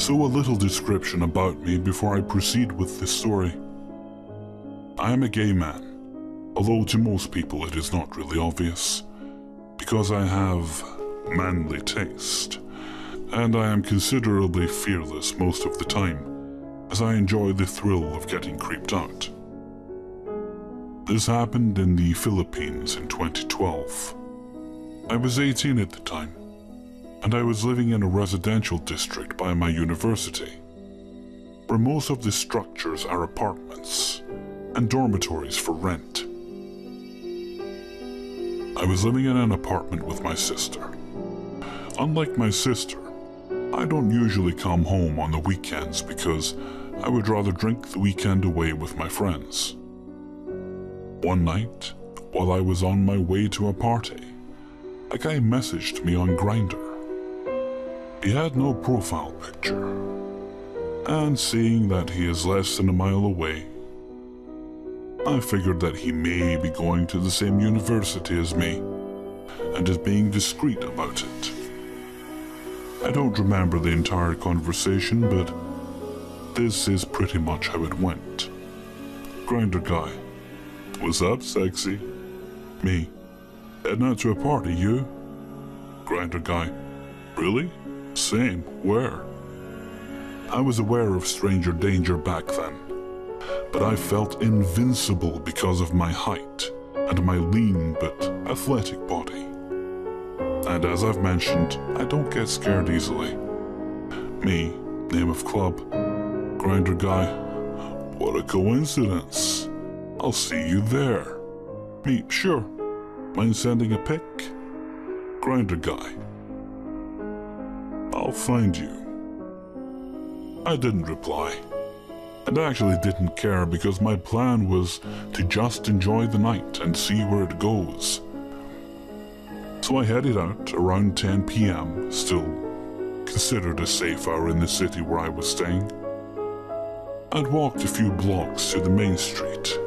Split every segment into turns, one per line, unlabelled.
So a little description about me before I proceed with this story. I am a gay man, although to most people it is not really obvious, because I have manly taste, and I am considerably fearless most of the time, as I enjoy the thrill of getting creeped out. This happened in the Philippines in 2012. I was 18 at the time, and I was living in a residential district by my university, where most of the structures are apartments and dormitories for rent. I was living in an apartment with my sister. Unlike my sister, I don't usually come home on the weekends because I would rather drink the weekend away with my friends. One night, while I was on my way to a party, a guy messaged me on Grindr. He had no profile picture, and seeing that he is less than a mile away, I figured that he may be going to the same university as me and is being discreet about it. I don't remember the entire conversation, but this is pretty much how it went. Grindr guy: "What's up, sexy?" Me: "Heading out to a party, you?" Grindr guy: "Really? Same. Where?" I was aware of stranger danger back then, but I felt invincible because of my height and my lean but athletic body. And as I've mentioned, I don't get scared easily. Me: name of club. Grindr guy: "What a coincidence. I'll see you there." Me: "Sure. Mind sending a pic?" Grindr guy: "I'll find you." I didn't reply, and actually didn't care because my plan was to just enjoy the night and see where it goes. So I headed out around 10 p.m., still considered a safe hour in the city where I was staying, and walked a few blocks to the main street,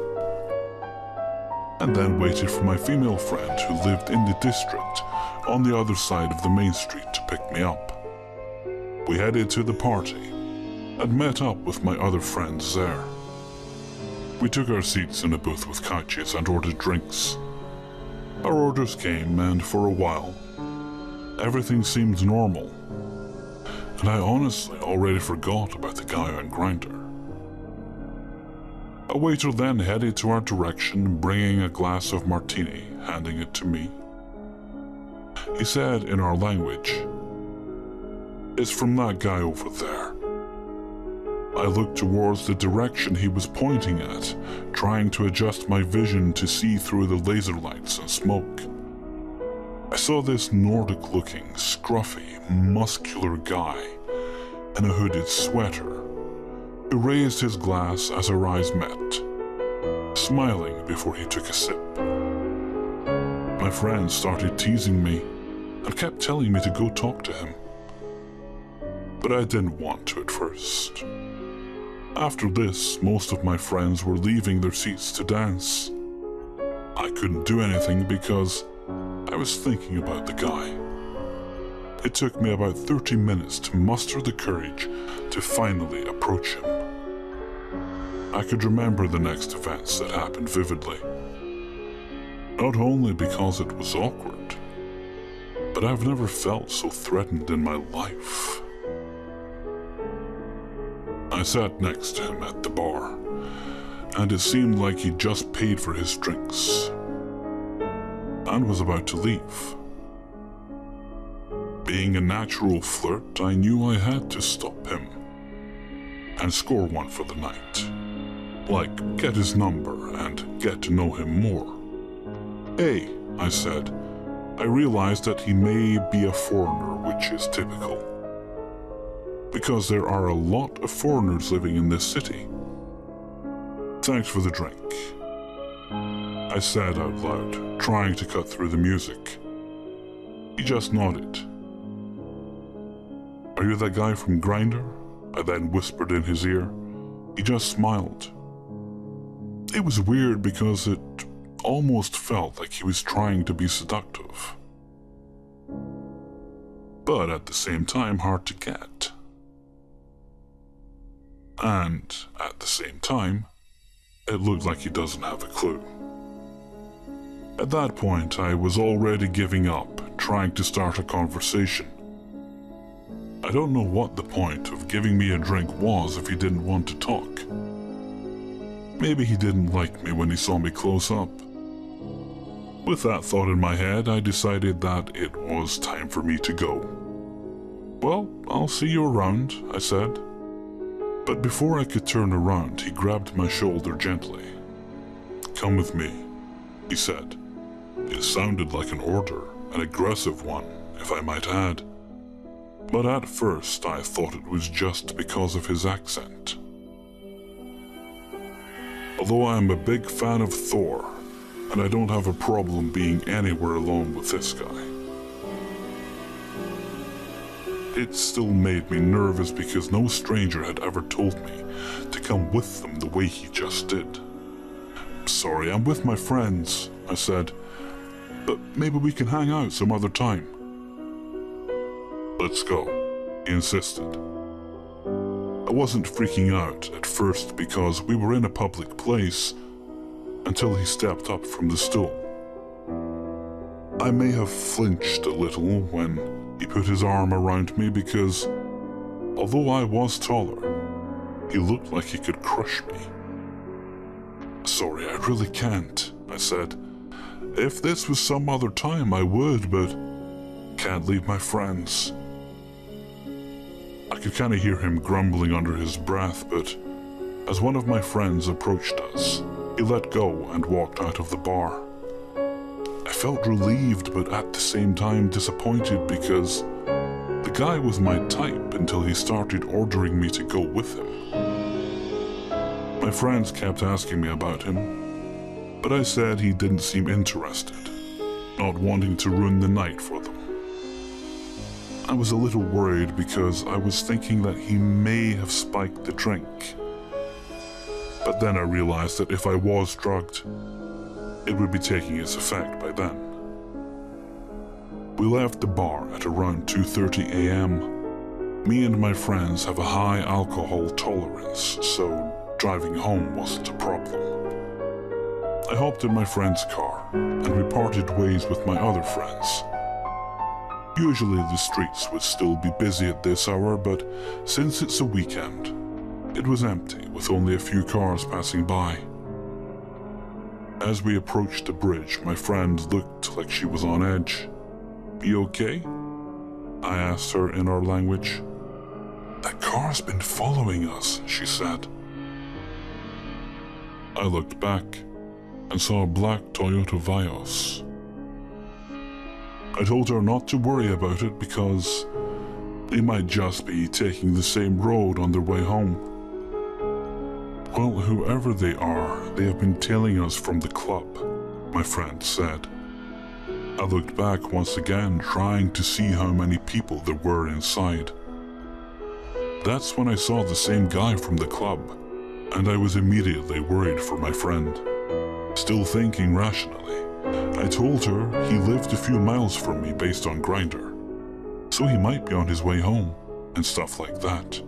and then waited for my female friend who lived in the district on the other side of the main street to pick me up. We headed to the party and met up with my other friends there. We took our seats in a booth with couches and ordered drinks. Our orders came, and for a while, everything seemed normal, and I honestly already forgot about the guy on Grindr. A waiter then headed to our direction, bringing a glass of martini, handing it to me. He said in our language, "It's from that guy over there." I looked towards the direction he was pointing at, trying to adjust my vision to see through the laser lights and smoke. I saw this Nordic-looking, scruffy, muscular guy in a hooded sweater who raised his glass as our eyes met, smiling before he took a sip. My friend started teasing me and kept telling me to go talk to him, but I didn't want to at first. After this, most of my friends were leaving their seats to dance. I couldn't do anything because I was thinking about the guy. It took me about 30 minutes to muster the courage to finally approach him. I could remember the next events that happened vividly. Not only because it was awkward, but I've never felt so threatened in my life. I sat next to him at the bar, and it seemed like he'd just paid for his drinks and was about to leave. Being a natural flirt, I knew I had to stop him and score one for the night. Like, get his number and get to know him more. "Hey," I said. I realized that he may be a foreigner, which is typical, because there are a lot of foreigners living in this city. "Thanks for the drink," I said out loud, trying to cut through the music. He just nodded. "Are you that guy from Grindr?" I then whispered in his ear. He just smiled. It was weird because it almost felt like he was trying to be seductive, but at the same time hard to get. And, at the same time, it looked like he doesn't have a clue. At that point, I was already giving up, trying to start a conversation. I don't know what the point of giving me a drink was if he didn't want to talk. Maybe he didn't like me when he saw me close up. With that thought in my head, I decided that it was time for me to go. "Well, I'll see you around," I said. But before I could turn around, he grabbed my shoulder gently. "Come with me," he said. It sounded like an order, an aggressive one, if I might add. But at first I thought it was just because of his accent. Although I am a big fan of Thor, and I don't have a problem being anywhere alone with this guy, it still made me nervous because no stranger had ever told me to come with them the way he just did. "Sorry, I'm with my friends," I said, "but maybe we can hang out some other time." "Let's go," he insisted. I wasn't freaking out at first because we were in a public place until he stepped up from the stool. I may have flinched a little when he put his arm around me because, although I was taller, he looked like he could crush me. "Sorry, I really can't," I said. "If this was some other time, I would, but can't leave my friends." I could kind of hear him grumbling under his breath, but as one of my friends approached us, he let go and walked out of the bar. I felt relieved, but at the same time disappointed because the guy was my type until he started ordering me to go with him. My friends kept asking me about him, but I said he didn't seem interested, not wanting to ruin the night for them. I was a little worried because I was thinking that he may have spiked the drink. But then I realized that if I was drugged, it would be taking its effect by then. We left the bar at around 2:30 a.m. Me and my friends have a high alcohol tolerance, so driving home wasn't a problem. I hopped in my friend's car and we parted ways with my other friends. Usually the streets would still be busy at this hour, but since it's a weekend, it was empty with only a few cars passing by. As we approached the bridge, my friend looked like she was on edge. "You okay?" I asked her in our language. "That car's been following us," she said. I looked back and saw a black Toyota Vios. I told her not to worry about it because they might just be taking the same road on their way home. "Well, whoever they are, they have been tailing us from the club," my friend said. I looked back once again, trying to see how many people there were inside. That's when I saw the same guy from the club, and I was immediately worried for my friend. Still thinking rationally, I told her he lived a few miles from me based on Grindr, so he might be on his way home and stuff like that.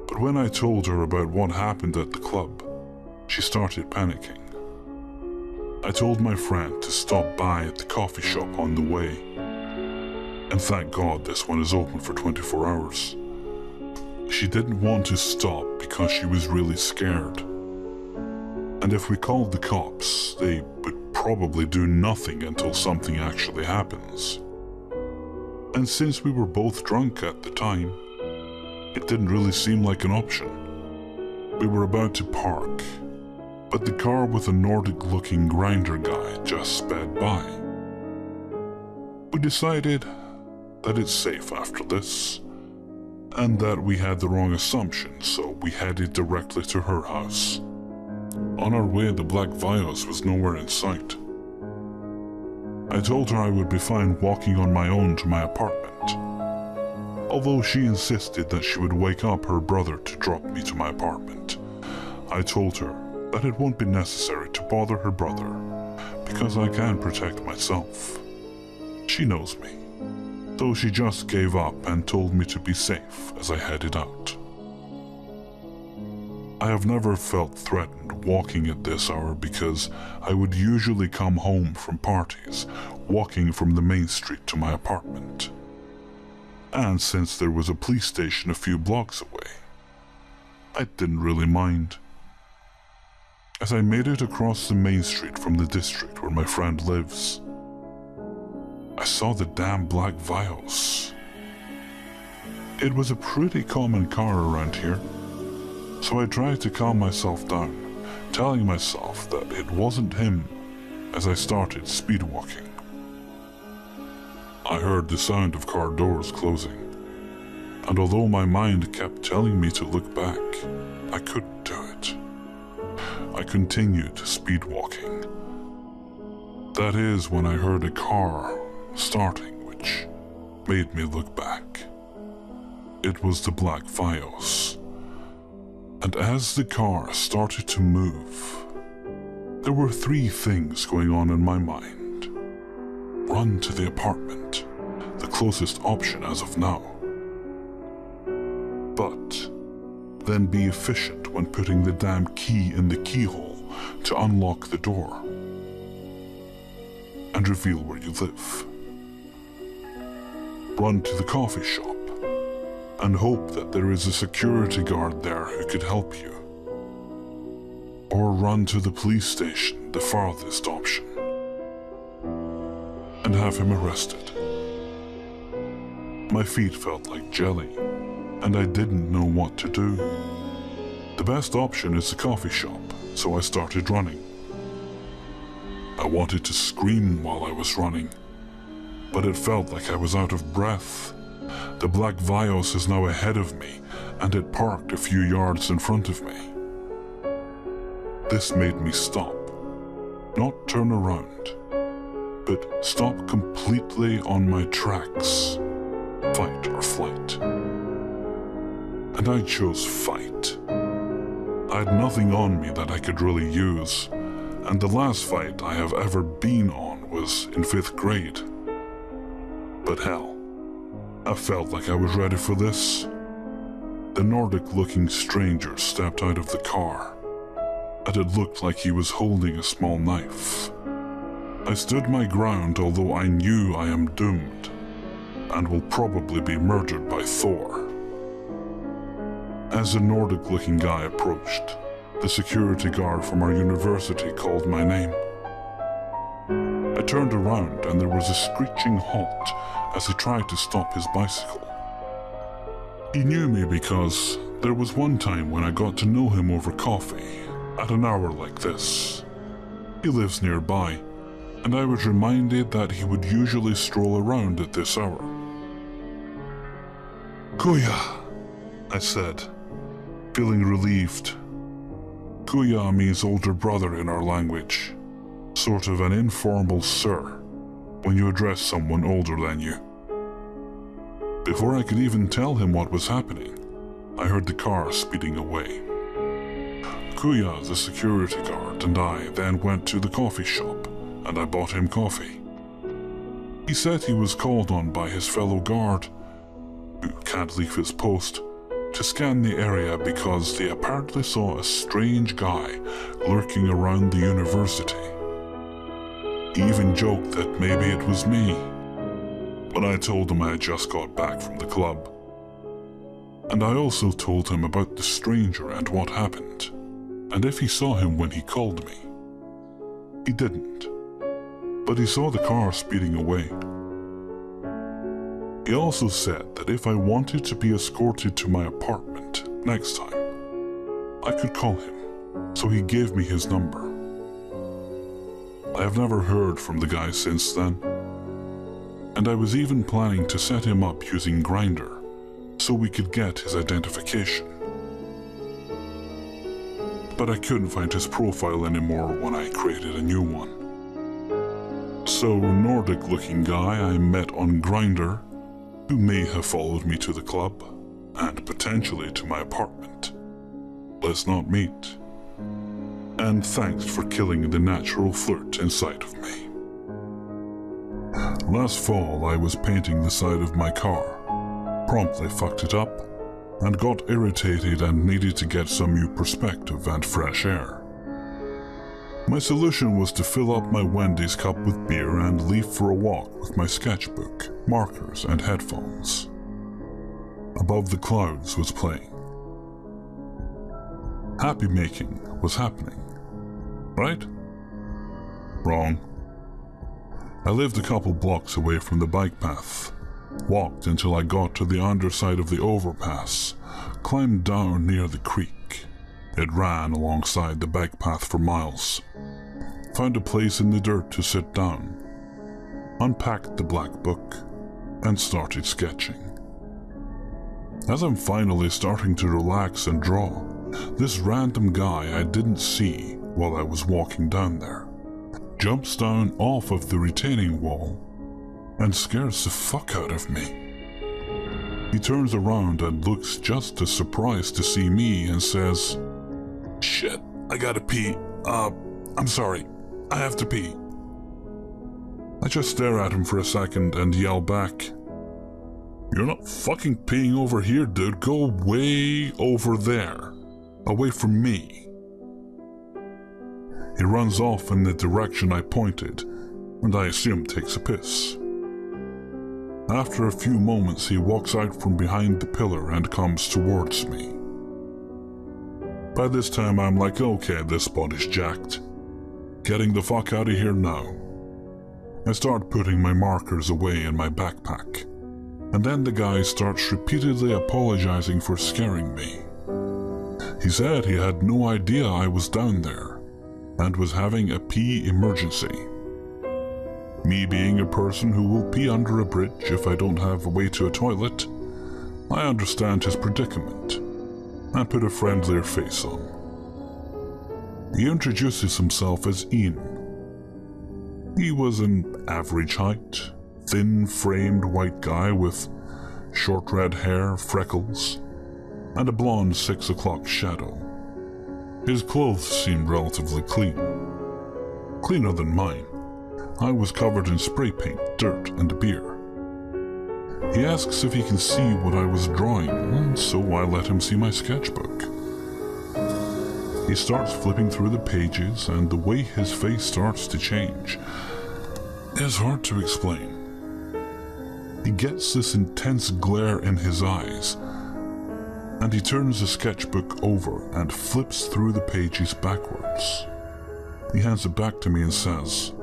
But when I told her about what happened at the club, she started panicking. I told my friend to stop by at the coffee shop on the way, and thank God this one is open for 24 hours. She didn't want to stop because she was really scared. And if we called the cops, they would probably do nothing until something actually happens. And since we were both drunk at the time, it didn't really seem like an option. We were about to park, but the car with a Nordic-looking Grindr guy just sped by. We decided that it's safe after this, and that we had the wrong assumption, so we headed directly to her house. On our way, the black Vios was nowhere in sight. I told her I would be fine walking on my own to my apartment, although she insisted that she would wake up her brother to drop me to my apartment. I told her that it won't be necessary to bother her brother because I can protect myself. She knows me, so she just gave up and told me to be safe as I headed out. I have never felt threatened walking at this hour because I would usually come home from parties, walking from the main street to my apartment. And since there was a police station a few blocks away, I didn't really mind. As I made it across the main street from the district where my friend lives, I saw the damn black Vios. It was a pretty common car around here, so I tried to calm myself down, telling myself that it wasn't him as I started speed walking. I heard the sound of car doors closing, and although my mind kept telling me to look back, I couldn't do it. I continued speed walking. That is when I heard a car starting, which made me look back. It was the black Vios. And as the car started to move, there were three things going on in my mind. Run to the apartment, the closest option as of now. But then be efficient when putting the damn key in the keyhole to unlock the door and reveal where you live. Run to the coffee shop and hope that there is a security guard there who could help you. Or run to the police station, the farthest option, and have him arrested. My feet felt like jelly, and I didn't know what to do. The best option is the coffee shop, so I started running. I wanted to scream while I was running, but it felt like I was out of breath. The black Vios is now ahead of me, and it parked a few yards in front of me. This made me stop, not turn around, but stop completely on my tracks, fight or flight. And I chose fight. I had nothing on me that I could really use, and the last fight I have ever been on was in 5th grade. But hell, I felt like I was ready for this. The Nordic-looking stranger stepped out of the car, and it looked like he was holding a small knife. I stood my ground, although I knew I am doomed, and will probably be murdered by Thor. As the Nordic-looking guy approached, the security guard from our university called my name. I turned around and there was a screeching halt as he tried to stop his bicycle. He knew me because there was one time when I got to know him over coffee at an hour like this. He lives nearby, and I was reminded that he would usually stroll around at this hour. "Kuya," I said, feeling relieved. Kuya means older brother in our language, sort of an informal sir when you address someone older than you. Before I could even tell him what was happening, I heard the car speeding away. Kuya, the security guard, and I then went to the coffee shop, and I bought him coffee. He said he was called on by his fellow guard, who can't leave his post, to scan the area because they apparently saw a strange guy lurking around the university. He even joked that maybe it was me, but I told him I had just got back from the club. And I also told him about the stranger and what happened, and if he saw him when he called me. He didn't, but he saw the car speeding away. He also said that if I wanted to be escorted to my apartment next time, I could call him, so he gave me his number. I have never heard from the guy since then, and I was even planning to set him up using Grindr so we could get his identification. But I couldn't find his profile anymore when I created a new one. So, Nordic-looking guy I met on Grindr, who may have followed me to the club, and potentially to my apartment. Let's not meet. And thanks for killing the natural flirt inside of me. Last fall, I was painting the side of my car, promptly fucked it up, and got irritated and needed to get some new perspective and fresh air. My solution was to fill up my Wendy's cup with beer and leave for a walk with my sketchbook, markers, and headphones. Above the Clouds was playing. Happy making was happening, right? Wrong. I lived a couple blocks away from the bike path, walked until I got to the underside of the overpass, climbed down near the creek. It ran alongside the bike path for miles. Found a place in the dirt to sit down, unpacked the black book, and started sketching. As I'm finally starting to relax and draw, this random guy I didn't see while I was walking down there jumps down off of the retaining wall and scares the fuck out of me. He turns around and looks just as surprised to see me and says, "Shit, I gotta pee. I'm sorry, I have to pee." I just stare at him for a second and yell back, "You're not fucking peeing over here, dude. Go way over there, away from me." He runs off in the direction I pointed, and I assume takes a piss. After a few moments, he walks out from behind the pillar and comes towards me. By this time, I'm like, okay, this spot is jacked. Getting the fuck out of here now. I start putting my markers away in my backpack, and then the guy starts repeatedly apologizing for scaring me. He said he had no idea I was down there and was having a pee emergency. Me being a person who will pee under a bridge if I don't have a way to a toilet, I understand his predicament and put a friendlier face on. He introduces himself as Ian. He was an average height, thin-framed white guy with short red hair, freckles, and a blonde 6 o'clock shadow. His clothes seemed relatively clean. Cleaner than mine. I was covered in spray paint, dirt, and beer. He asks if he can see what I was drawing, and so I let him see my sketchbook. He starts flipping through the pages, and the way his face starts to change is hard to explain. He gets this intense glare in his eyes, and he turns the sketchbook over and flips through the pages backwards. He hands it back to me and says,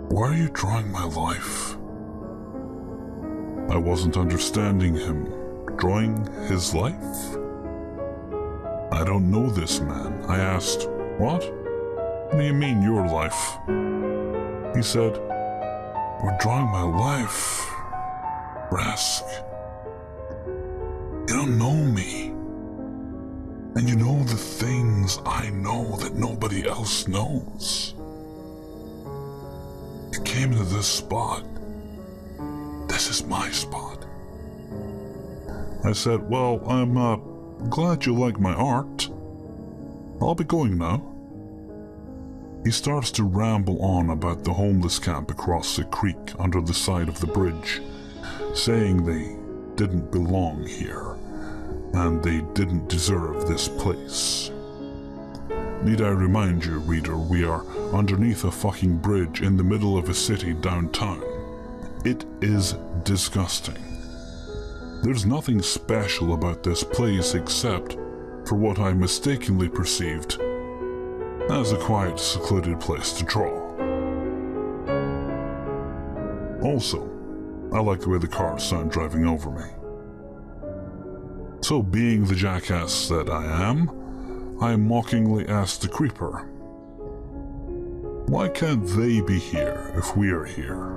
"Why are you drawing my life?" I wasn't understanding him. Drawing his life? "I don't know this man." I asked, "What? What do you mean, your life?" He said, "We're drawing my life, Rask. You don't know me, and you know the things I know that nobody else knows. You came to this spot. This is my spot." I said, "Well, I'm glad you like my art. I'll be going now." He starts to ramble on about the homeless camp across the creek under the side of the bridge, saying they didn't belong here, and they didn't deserve this place. Need I remind you, reader, we are underneath a fucking bridge in the middle of a city downtown. It is disgusting. There's nothing special about this place except for what I mistakenly perceived as a quiet, secluded place to draw. Also, I like the way the cars sound driving over me. So, being the jackass that I am, I mockingly asked the creeper, "Why can't they be here if we're here?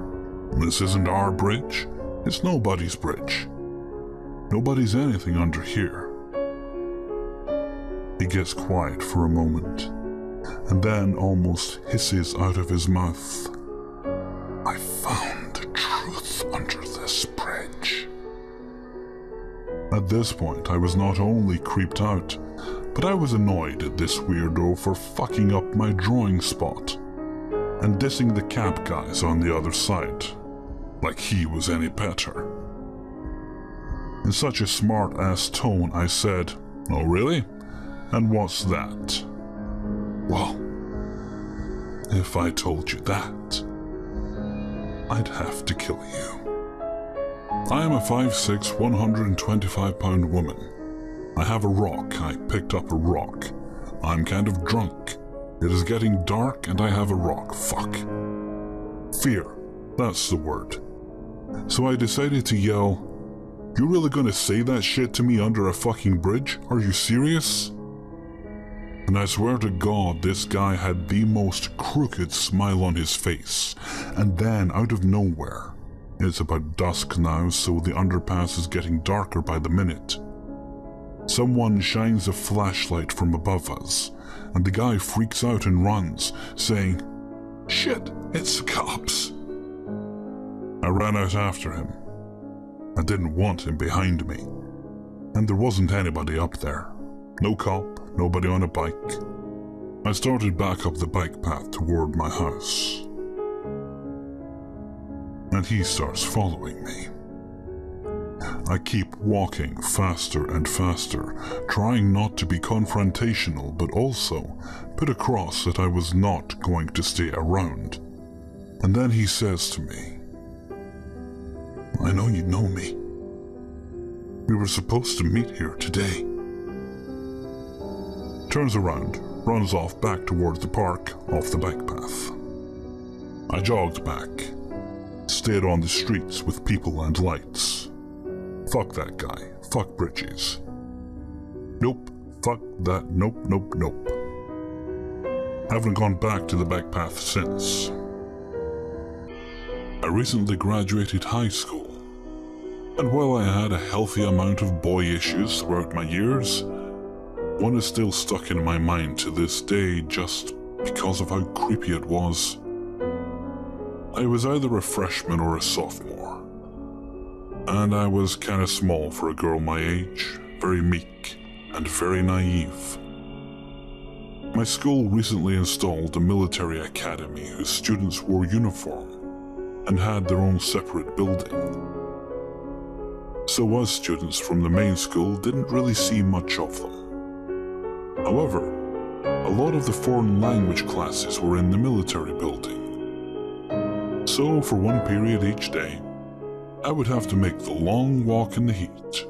This isn't our bridge. It's nobody's bridge. Nobody's anything under here." He gets quiet for a moment, and then almost hisses out of his mouth, "I found the truth under this bridge." At this point, I was not only creeped out, but I was annoyed at this weirdo for fucking up my drawing spot and dissing the camp guys on the other side, like he was any better. In such a smart-ass tone, I said, "Oh really? And what's that?" "Well, if I told you that, I'd have to kill you. I am a 5'6", 125-pound woman. I have a rock. I picked up a rock. I'm kind of drunk. It is getting dark and I have a rock. Fuck. Fear. That's the word. So I decided to yell, "You really gonna say that shit to me under a fucking bridge? Are you serious?" And I swear to God, this guy had the most crooked smile on his face. And then, out of nowhere, it's about dusk now, so the underpass is getting darker by the minute. Someone shines a flashlight from above us, and the guy freaks out and runs, saying, "Shit, it's the cops." I ran out after him. I didn't want him behind me, and there wasn't anybody up there. No cop, nobody on a bike. I started back up the bike path toward my house, and he starts following me. I keep walking faster and faster, trying not to be confrontational, but also put across that I was not going to stay around. And then he says to me, "I know you know me. We were supposed to meet here today." Turns around, runs off back towards the park, off the bike path. I jogged back, stayed on the streets with people and lights. Fuck that guy, fuck bridges. Nope, fuck that, nope, nope, nope. Haven't gone back to the bike path since. I recently graduated high school, and while I had a healthy amount of boy issues throughout my years, one is still stuck in my mind to this day just because of how creepy it was. I was either a freshman or a sophomore, and I was kinda small for a girl my age, very meek and very naive. My school recently installed a military academy whose students wore uniform and had their own separate building. So us students from the main school didn't really see much of them. However, a lot of the foreign language classes were in the military building. So for one period each day, I would have to make the long walk in the heat,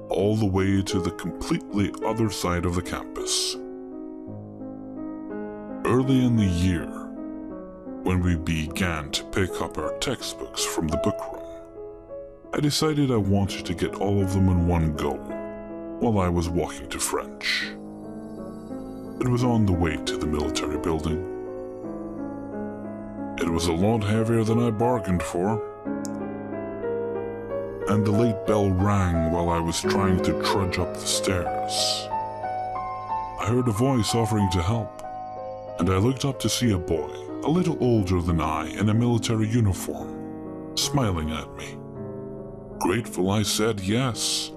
all the way to the completely other side of the campus. Early in the year, when we began to pick up our textbooks from the book room, I decided I wanted to get all of them in one go while I was walking to French. It was on the way to the military building. It was a lot heavier than I bargained for, and the late bell rang while I was trying to trudge up the stairs. I heard a voice offering to help, and I looked up to see a boy, a little older than I, in a military uniform, smiling at me. Grateful, I said yes,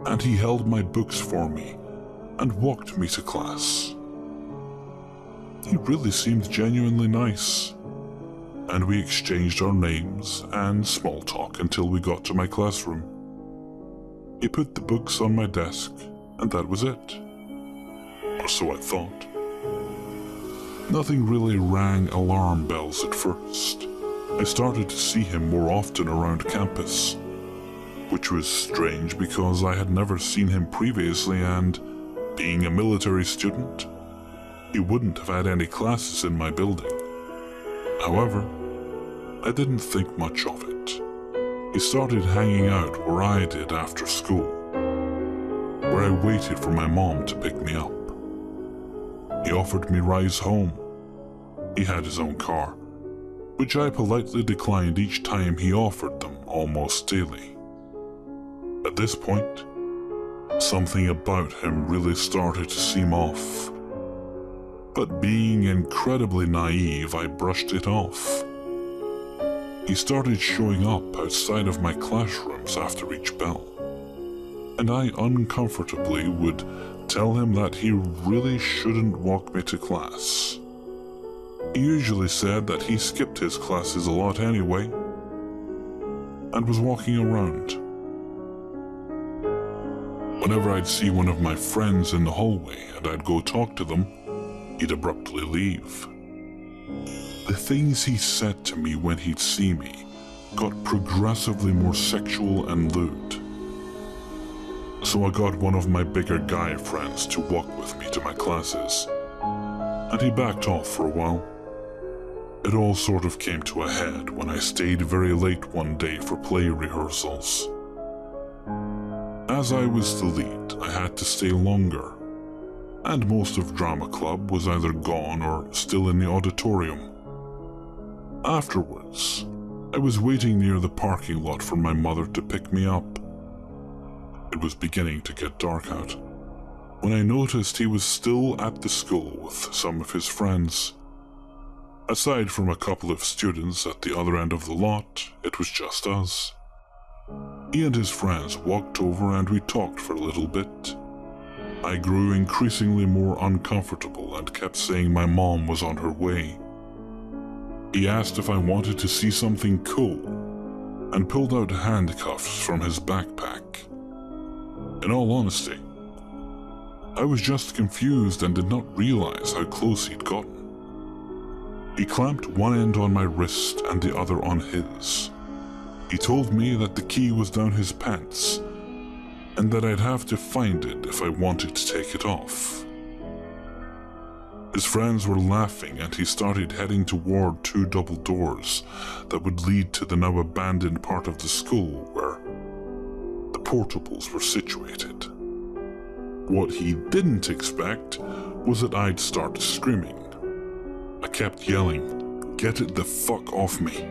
and he held my books for me and walked me to class. He really seemed genuinely nice, and we exchanged our names and small talk until we got to my classroom. He put the books on my desk, and that was it. Or so I thought. Nothing really rang alarm bells at first. I started to see him more often around campus, which was strange because I had never seen him previously, and being a military student, he wouldn't have had any classes in my building. However, I didn't think much of it. He started hanging out where I did after school, where I waited for my mom to pick me up. He offered me rides home. He had his own car, which I politely declined each time he offered them almost daily. At this point, something about him really started to seem off. But being incredibly naive, I brushed it off. He started showing up outside of my classrooms after each bell, and I uncomfortably would tell him that he really shouldn't walk me to class. He usually said that he skipped his classes a lot anyway, and was walking around. Whenever I'd see one of my friends in the hallway and I'd go talk to them, he'd abruptly leave. The things he said to me when he'd see me got progressively more sexual and lewd. So I got one of my bigger guy friends to walk with me to my classes, and he backed off for a while. It all sort of came to a head when I stayed very late one day for play rehearsals. As I was the lead, I had to stay longer, and most of drama club was either gone or still in the auditorium. Afterwards, I was waiting near the parking lot for my mother to pick me up. It was beginning to get dark out when I noticed he was still at the school with some of his friends. Aside from a couple of students at the other end of the lot, it was just us. He and his friends walked over and we talked for a little bit. I grew increasingly more uncomfortable and kept saying my mom was on her way. He asked if I wanted to see something cool and pulled out handcuffs from his backpack. In all honesty, I was just confused and did not realize how close he'd gotten. He clamped one end on my wrist and the other on his. He told me that the key was down his pants and that I'd have to find it if I wanted to take it off. His friends were laughing and he started heading toward two double doors that would lead to the now abandoned part of the school where the portables were situated. What he didn't expect was that I'd start screaming. I kept yelling, "Get it the fuck off me,"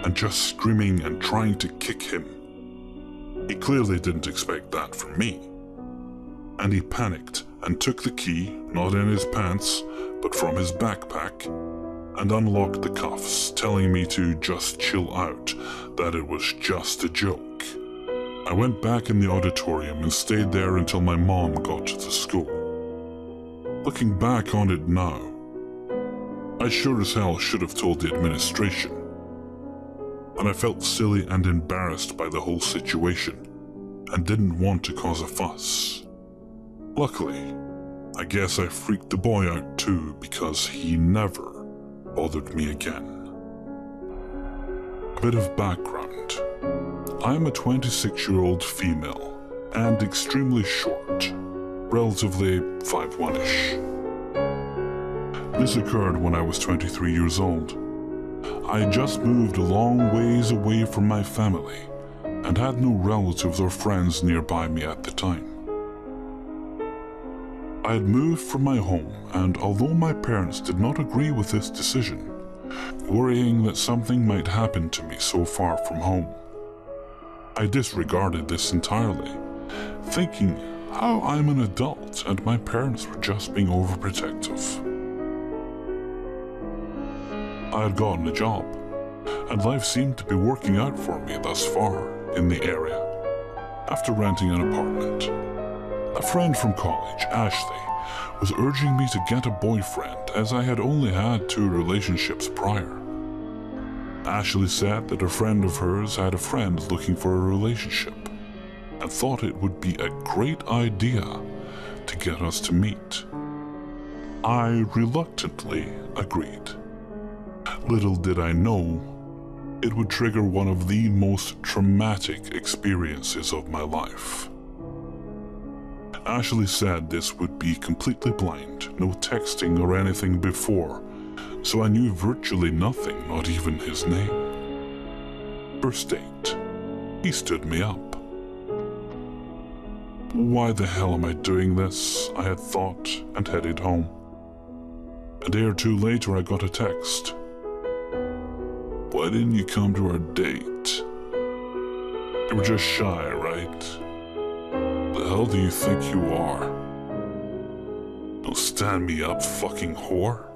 and just screaming and trying to kick him. He clearly didn't expect that from me, and he panicked and took the key, not in his pants, but from his backpack, and unlocked the cuffs, telling me to just chill out, that it was just a joke. I went back in the auditorium and stayed there until my mom got to the school. Looking back on it now, I sure as hell should have told the administration, and I felt silly and embarrassed by the whole situation, and didn't want to cause a fuss. Luckily, I guess I freaked the boy out too, because he never bothered me again. A bit of background. I'm a 26-year-old female, and extremely short, relatively 5'1"-ish. This occurred when I was 23 years old. I had just moved a long ways away from my family, and had no relatives or friends nearby me at the time. I had moved from my home, and although my parents did not agree with this decision, worrying that something might happen to me so far from home, I disregarded this entirely, thinking how I'm an adult and my parents were just being overprotective. I had gotten a job, and life seemed to be working out for me thus far in the area. After renting an apartment, a friend from college, Ashley, was urging me to get a boyfriend as I had only had 2 relationships prior. Ashley said that a friend of hers had a friend looking for a relationship and thought it would be a great idea to get us to meet. I reluctantly agreed. Little did I know, it would trigger one of the most traumatic experiences of my life. Ashley said this would be completely blind, no texting or anything before, so I knew virtually nothing, not even his name. First date, he stood me up. Why the hell am I doing this? I had thought, and headed home. A day or 2 later, I got a text. Why didn't you come to our date? You were just shy, right? The hell do you think you are? Don't stand me up, fucking whore.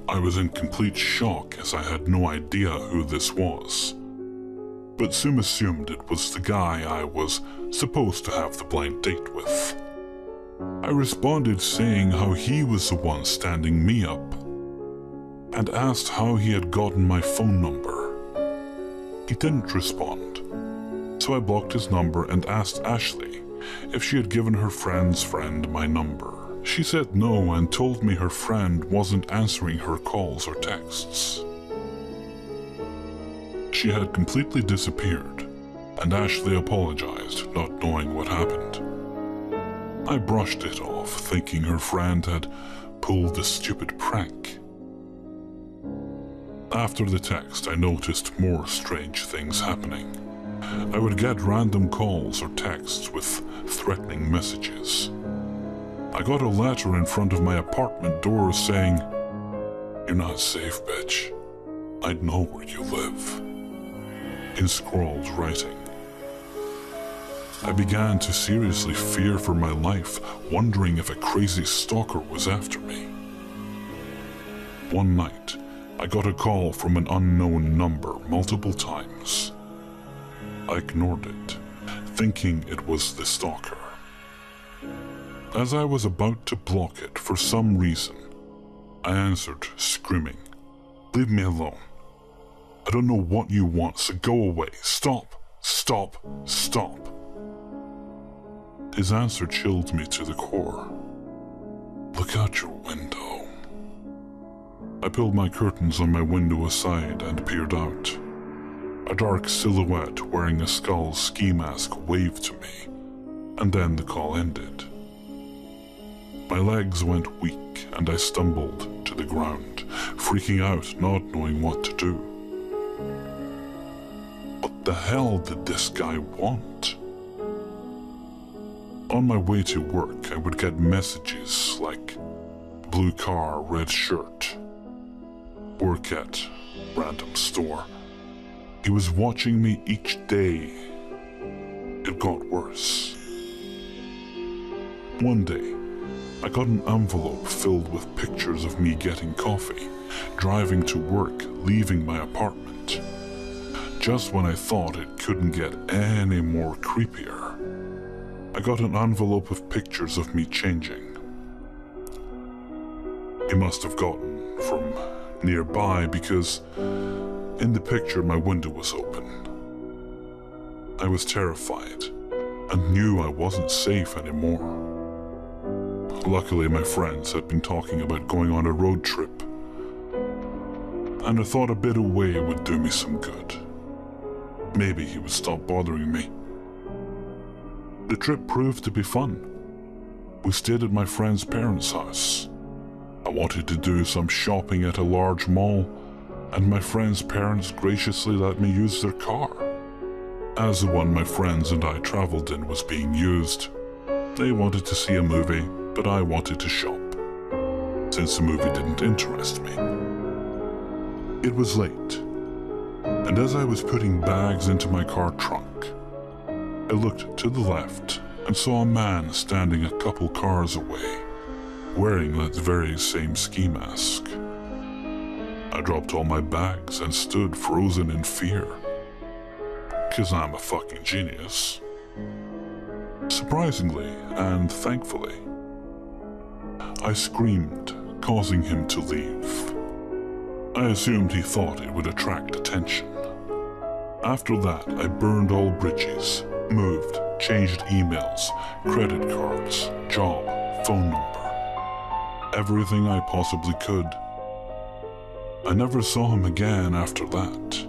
I was in complete shock as I had no idea who this was, but soon assumed it was the guy I was supposed to have the blind date with. I responded saying how he was the one standing me up, and asked how he had gotten my phone number. He didn't respond, so I blocked his number and asked Ashley if she had given her friend's friend my number. She said no and told me her friend wasn't answering her calls or texts. She had completely disappeared, and Ashley apologized, not knowing what happened. I brushed it off, thinking her friend had pulled a stupid prank. After the text, I noticed more strange things happening. I would get random calls or texts with threatening messages. I got a letter in front of my apartment door saying, "You're not safe, bitch. I know where you live," in scrawled writing. I began to seriously fear for my life, wondering if a crazy stalker was after me. One night, I got a call from an unknown number multiple times. I ignored it, thinking it was the stalker. As I was about to block it for some reason, I answered, screaming, "Leave me alone. I don't know what you want, so go away. Stop, stop, stop." His answer chilled me to the core. "Look out your window." I pulled my curtains on my window aside and peered out. A dark silhouette wearing a skull ski mask waved to me, and then the call ended. My legs went weak and I stumbled to the ground, freaking out, not knowing what to do. What the hell did this guy want? On my way to work, I would get messages like blue car, red shirt, work at random store. He was watching me each day. It got worse. One day, I got an envelope filled with pictures of me getting coffee, driving to work, leaving my apartment. Just when I thought it couldn't get any more creepier, I got an envelope of pictures of me changing. He must have gotten from nearby because in the picture my window was open. I was terrified and knew I wasn't safe anymore. Luckily, my friends had been talking about going on a road trip, and I thought a bit away would do me some good. Maybe he would stop bothering me. The trip proved to be fun. We stayed at my friend's parents' house. I wanted to do some shopping at a large mall, and my friend's parents graciously let me use their car. As the one my friends and I traveled in was being used, they wanted to see a movie, but I wanted to shop, since the movie didn't interest me. It was late, and as I was putting bags into my car trunk, I looked to the left and saw a man standing a couple cars away, wearing that very same ski mask. I dropped all my bags and stood frozen in fear, 'cause I'm a fucking genius. Surprisingly and thankfully, I screamed, causing him to leave. I assumed he thought it would attract attention. After that, I burned all bridges, moved, changed emails, credit cards, job, phone number, everything I possibly could. I never saw him again after that.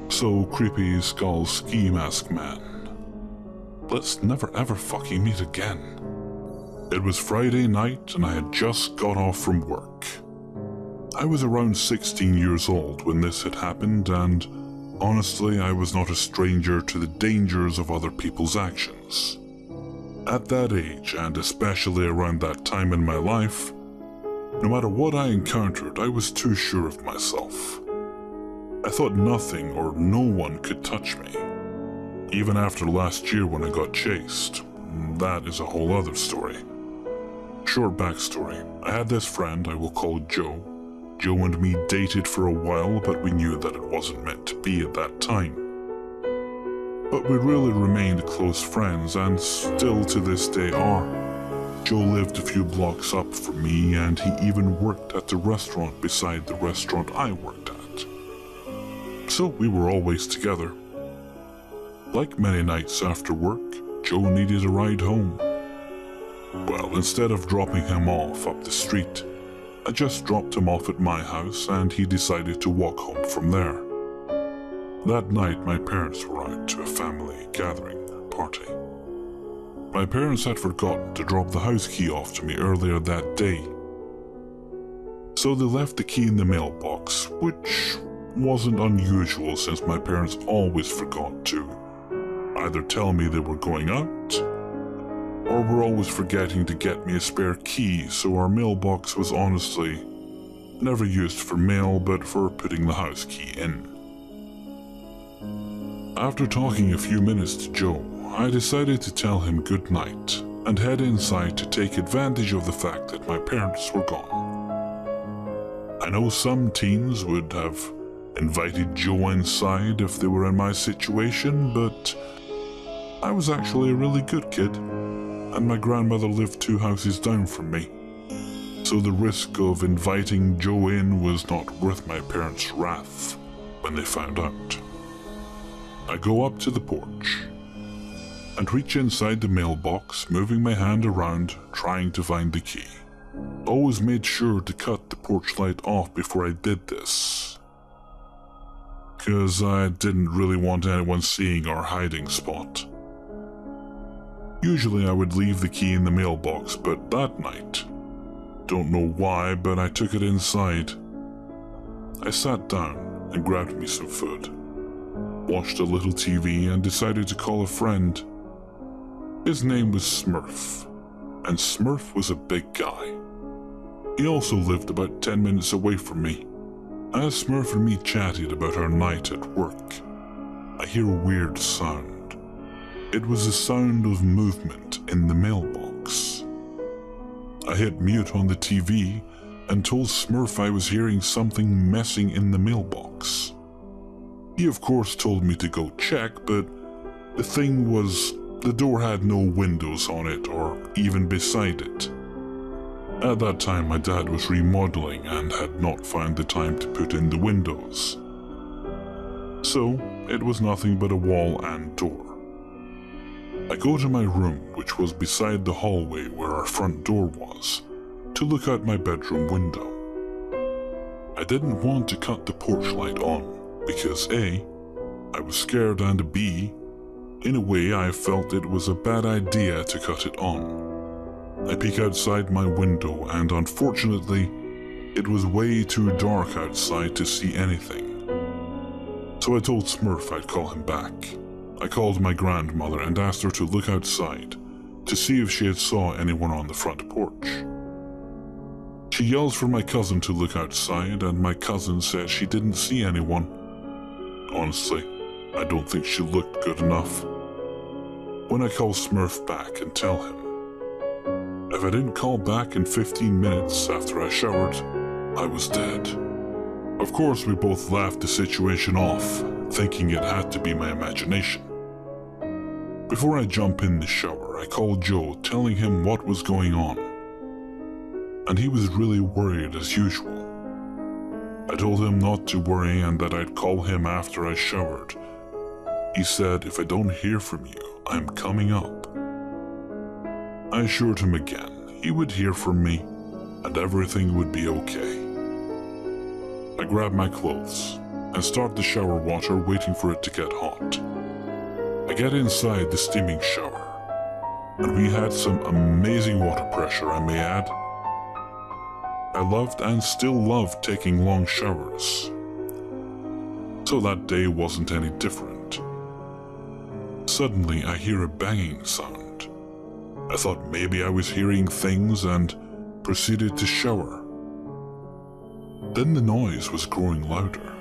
So, creepy skull ski mask man, let's never ever fucking meet again. It was Friday night and I had just got off from work. I was around 16 years old when this had happened, and honestly, I was not a stranger to the dangers of other people's actions. At that age, and especially around that time in my life, no matter what I encountered, I was too sure of myself. I thought nothing or no one could touch me. Even after last year when I got chased, that is a whole other story. Short backstory, I had this friend I will call Joe. Joe and me dated for a while, but we knew that it wasn't meant to be at that time. But we really remained close friends, and still to this day are. Joe lived a few blocks up from me, and he even worked at the restaurant beside the restaurant I worked at. So we were always together. Like many nights after work, Joe needed a ride home. Well, instead of dropping him off up the street, I just dropped him off at my house and he decided to walk home from there. That night, my parents were out to a family gathering party. My parents had forgotten to drop the house key off to me earlier that day, so they left the key in the mailbox, which wasn't unusual since my parents always forgot to either tell me they were going out or were always forgetting to get me a spare key, so our mailbox was honestly never used for mail but for putting the house key in. After talking a few minutes to Joe, I decided to tell him good night and head inside to take advantage of the fact that my parents were gone. I know some teens would have invited Joe inside if they were in my situation, but I was actually a really good kid, and my grandmother lived 2 houses down from me, so the risk of inviting Joe in was not worth my parents' wrath when they found out. I go up to the porch and reach inside the mailbox, moving my hand around, trying to find the key. Always made sure to cut the porch light off before I did this, because I didn't really want anyone seeing our hiding spot. Usually I would leave the key in the mailbox, but that night, don't know why, but I took it inside. I sat down and grabbed me some food, watched a little TV, and decided to call a friend. His name was Smurf, and Smurf was a big guy. He also lived about 10 minutes away from me. As Smurf and me chatted about our night at work, I hear a weird sound. It was the sound of movement in the mailbox. I hit mute on the TV and told Smurf I was hearing something messing in the mailbox. He of course told me to go check, but the thing was, the door had no windows on it or even beside it. At that time, my dad was remodeling and had not found the time to put in the windows. So, it was nothing but a wall and door. I go to my room, which was beside the hallway where our front door was, to look out my bedroom window. I didn't want to cut the porch light on, because A, I was scared, and B, in a way I felt it was a bad idea to cut it on. I peek outside my window, and unfortunately, it was way too dark outside to see anything. So I told Smurf I'd call him back. I called my grandmother and asked her to look outside to see if she had saw anyone on the front porch. She yells for my cousin to look outside, and my cousin says she didn't see anyone. Honestly, I don't think she looked good enough. When I call Smurf back and tell him, if I didn't call back in 15 minutes after I showered, I was dead. Of course, we both laughed the situation off, thinking it had to be my imagination. Before I jump in the shower, I called Joe, telling him what was going on. And he was really worried as usual. I told him not to worry and that I'd call him after I showered. He said, if I don't hear from you, I'm coming up. I assured him again he would hear from me and everything would be okay. I grab my clothes and start the shower water, waiting for it to get hot. I get inside the steaming shower, and we had some amazing water pressure, I may add. I loved and still love taking long showers, so that day wasn't any different. Suddenly I hear a banging sound. I thought maybe I was hearing things and proceeded to shower. Then the noise was growing louder,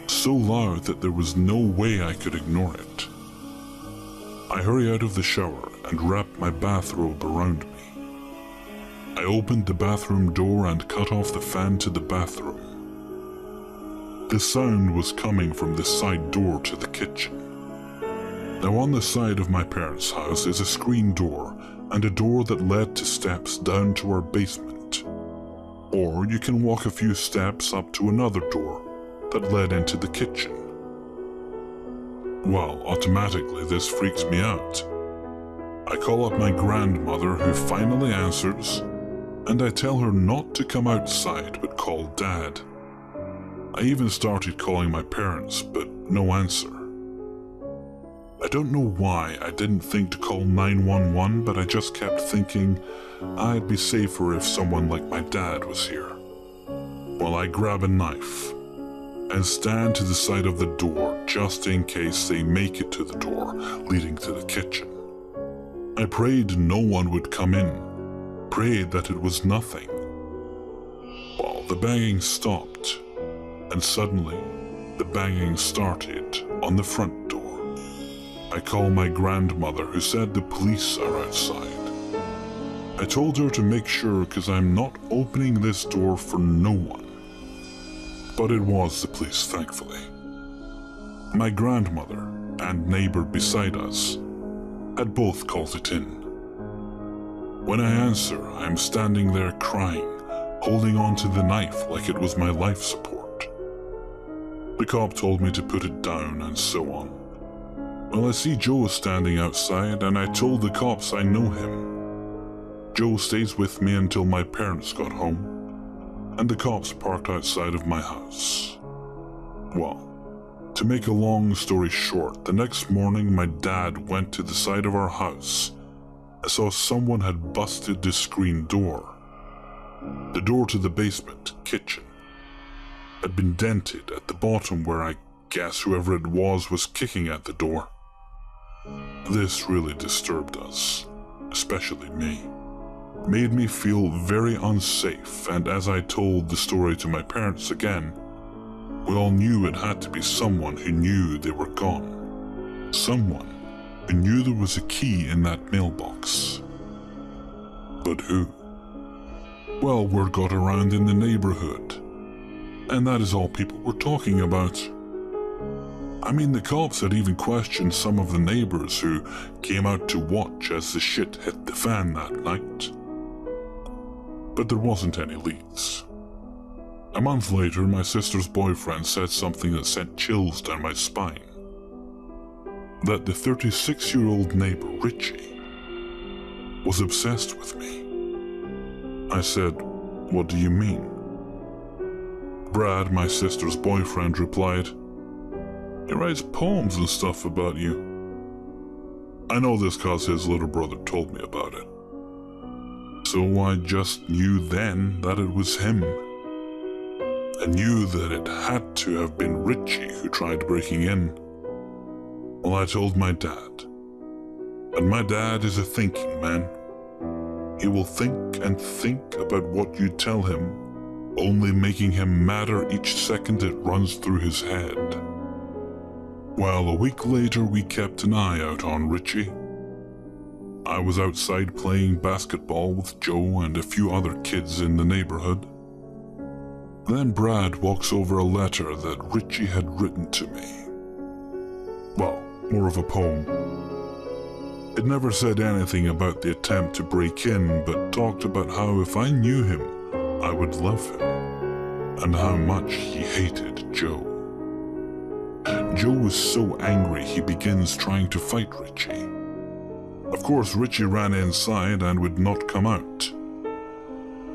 so loud that there was no way I could ignore it. I hurry out of the shower and wrap my bathrobe around me. I opened the bathroom door and cut off the fan to the bathroom. The sound was coming from the side door to the kitchen. Now on the side of my parents' house is a screen door and a door that led to steps down to our basement. Or you can walk a few steps up to another door that led into the kitchen. Well, automatically this freaks me out. I call up my grandmother, who finally answers, and I tell her not to come outside but call Dad. I even started calling my parents, but no answer. I don't know why I didn't think to call 911, but I just kept thinking I'd be safer if someone like my dad was here. Well, I grab a knife and stand to the side of the door just in case they make it to the door leading to the kitchen. I prayed no one would come in, prayed that it was nothing. Well, the banging stopped, and suddenly the banging started on the front door. I call my grandmother, who said the police are outside. I told her to make sure because I'm not opening this door for no one. But it was the police, thankfully. My grandmother and neighbor beside us had both called it in. When I answer, I'm standing there crying, holding on to the knife like it was my life support. The cop told me to put it down and so on. Well, I see Joe standing outside, and I told the cops I know him. Joe stays with me until my parents got home, and the cops parked outside of my house. Well, to make a long story short, the next morning my dad went to the side of our house and saw someone had busted the screen door. The door to the basement kitchen had been dented at the bottom where I guess whoever it was kicking at the door. This really disturbed us, especially me. Made me feel very unsafe, and as I told the story to my parents again, we all knew it had to be someone who knew they were gone. Someone who knew there was a key in that mailbox. But who? Well, word got around in the neighborhood, and that is all people were talking about. I mean, the cops had even questioned some of the neighbors who came out to watch as the shit hit the fan that night. But there wasn't any leads. A month later, my sister's boyfriend said something that sent chills down my spine. That the 36-year-old neighbor, Richie, was obsessed with me. I said, "What do you mean?" Brad, my sister's boyfriend, replied, "He writes poems and stuff about you." I know this cause his little brother told me about it. So I just knew then that it was him. I knew that it had to have been Richie who tried breaking in. Well, I told my dad. And my dad is a thinking man. He will think and think about what you tell him, only making him madder each second it runs through his head. Well, a week later, we kept an eye out on Richie. I was outside playing basketball with Joe and a few other kids in the neighborhood. Then Brad walks over a letter that Richie had written to me. Well, more of a poem. It never said anything about the attempt to break in, but talked about how if I knew him, I would love him, and how much he hated Joe. Joe was so angry he begins trying to fight Richie. Of course, Richie ran inside and would not come out.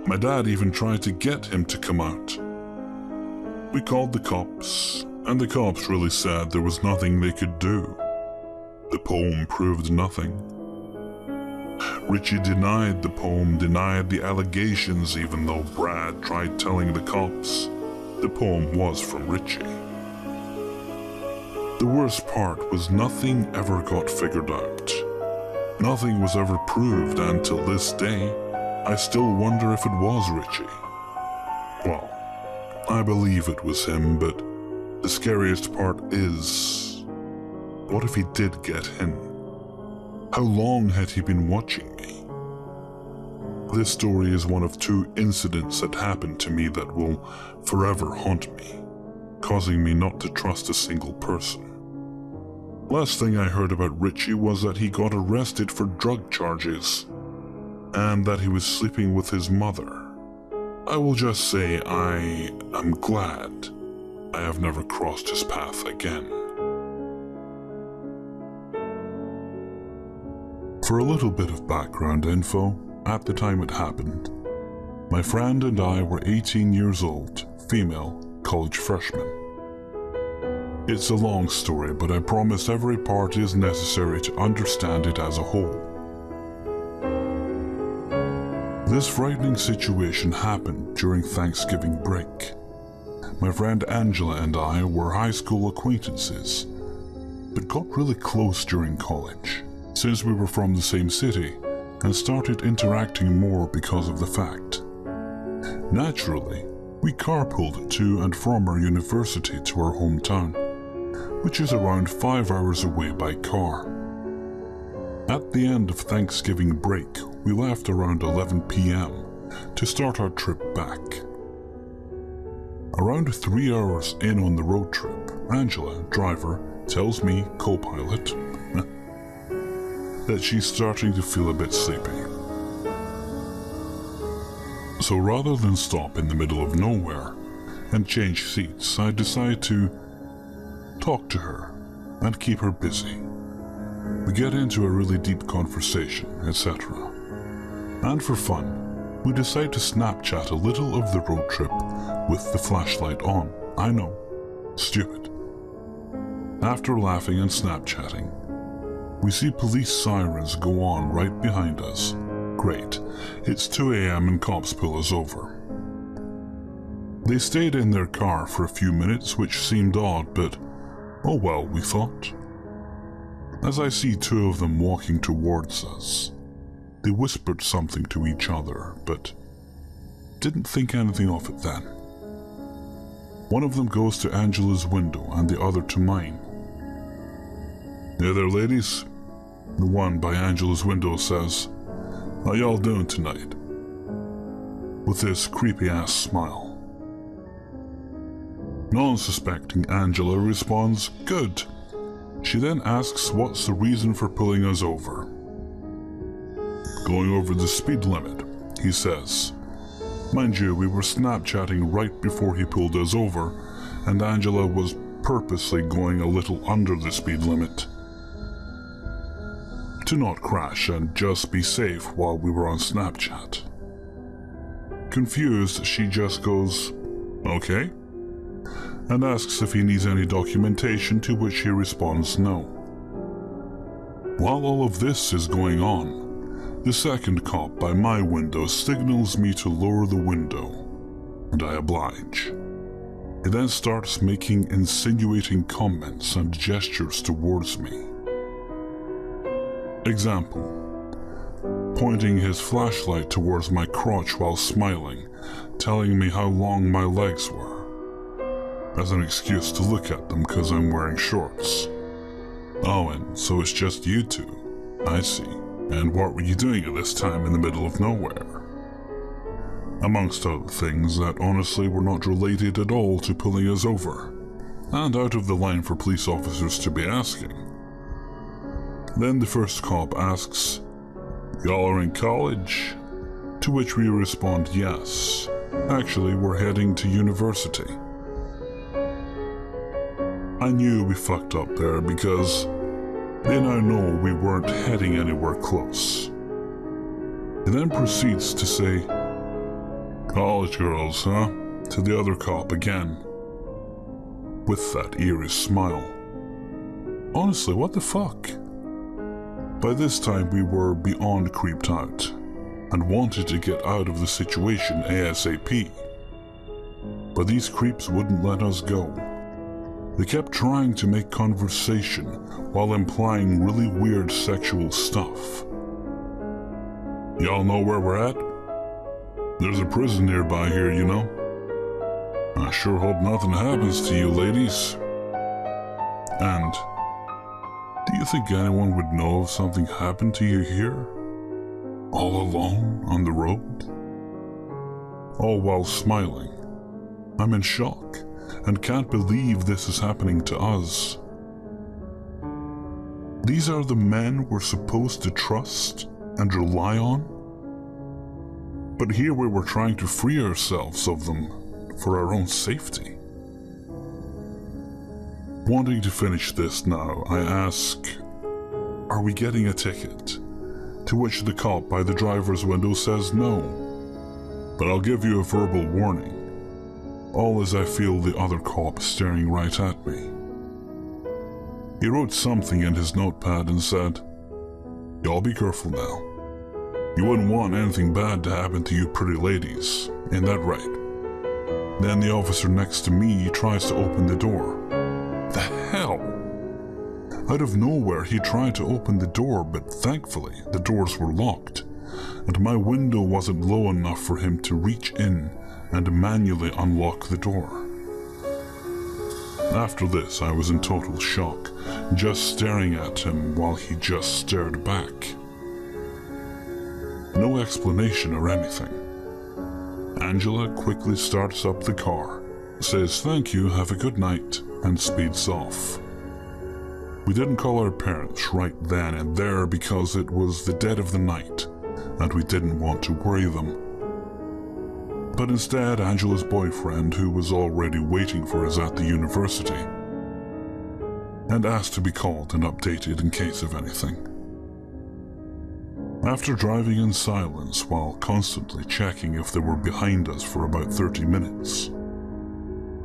My dad even tried to get him to come out. We called the cops, and the cops really said there was nothing they could do. The poem proved nothing. Richie denied the poem, denied the allegations, even though Brad tried telling the cops the poem was from Richie. The worst part was nothing ever got figured out. Nothing was ever proved, and till this day, I still wonder if it was Richie. Well, I believe it was him, but the scariest part is, what if he did get in? How long had he been watching me? This story is one of 2 incidents that happened to me that will forever haunt me, causing me not to trust a single person. Last thing I heard about Richie was that he got arrested for drug charges, and that he was sleeping with his mother. I will just say I am glad I have never crossed his path again. For a little bit of background info, at the time it happened, my friend and I were 18 years old, female, college freshmen. It's a long story, but I promise every part is necessary to understand it as a whole. This frightening situation happened during Thanksgiving break. My friend Angela and I were high school acquaintances, but got really close during college, since we were from the same city and started interacting more because of the fact. Naturally, we carpooled to and from our university to our hometown, which is around 5 hours away by car. At the end of Thanksgiving break, we left around 11 p.m. to start our trip back. Around 3 hours in on the road trip, Angela, driver, tells me, co-pilot, that she's starting to feel a bit sleepy. So rather than stop in the middle of nowhere and change seats, I decide to talk to her and keep her busy. We get into a really deep conversation, etc. And for fun, we decide to Snapchat a little of the road trip with the flashlight on. I know, stupid. After laughing and Snapchatting, we see police sirens go on right behind us. Great, it's 2 a.m. and cops pull us over. They stayed in their car for a few minutes, which seemed odd, but oh well, we thought. As I see 2 of them walking towards us, they whispered something to each other, but didn't think anything of it then. One of them goes to Angela's window and the other to mine. "Hey there, ladies," the one by Angela's window says. "How y'all doing tonight?" With this creepy-ass smile. Non-suspecting Angela responds, "Good." She then asks what's the reason for pulling us over. "Going over the speed limit," he says. Mind you, we were Snapchatting right before he pulled us over, and Angela was purposely going a little under the speed limit to not crash and just be safe while we were on Snapchat. Confused, she just goes, "Okay," and asks if he needs any documentation, to which he responds no. While all of this is going on, the second cop by my window signals me to lower the window, and I oblige. He then starts making insinuating comments and gestures towards me. Example, pointing his flashlight towards my crotch while smiling, telling me how long my legs were, as an excuse to look at them because I'm wearing shorts. "Oh, and so it's just you two? I see. And what were you doing at this time in the middle of nowhere?" Amongst other things that honestly were not related at all to pulling us over, and out of the line for police officers to be asking. Then the first cop asks, "Y'all are in college?" To which we respond, "Yes. Actually, we're heading to university." I knew we fucked up there because they now know we weren't heading anywhere close. He then proceeds to say, "College girls, huh?" to the other cop again, with that eerie smile. Honestly, what the fuck? By this time we were beyond creeped out, and wanted to get out of the situation ASAP. But these creeps wouldn't let us go. They kept trying to make conversation while implying really weird sexual stuff. "Y'all know where we're at? There's a prison nearby here, you know. I sure hope nothing happens to you ladies. And do you think anyone would know if something happened to you here? All alone on the road?" All while smiling. I'm in shock and can't believe this is happening to us. These are the men we're supposed to trust and rely on? But here we were trying to free ourselves of them for our own safety. Wanting to finish this now, I ask, "Are we getting a ticket?" To which the cop by the driver's window says no, but I'll give you a verbal warning. All as I feel the other cop staring right at me. He wrote something in his notepad and said, "Y'all be careful now. You wouldn't want anything bad to happen to you pretty ladies, ain't that right?" Then the officer next to me tries to open the door. The hell? Out of nowhere he tried to open the door, but thankfully the doors were locked, and my window wasn't low enough for him to reach in and manually unlock the door. After this, I was in total shock, just staring at him while he just stared back. No explanation or anything. Angela quickly starts up the car, says thank you, have a good night, and speeds off. We didn't call our parents right then and there because it was the dead of the night, and we didn't want to worry them. But instead, Angela's boyfriend, who was already waiting for us at the university, and asked to be called and updated in case of anything. After driving in silence while constantly checking if they were behind us for about 30 minutes,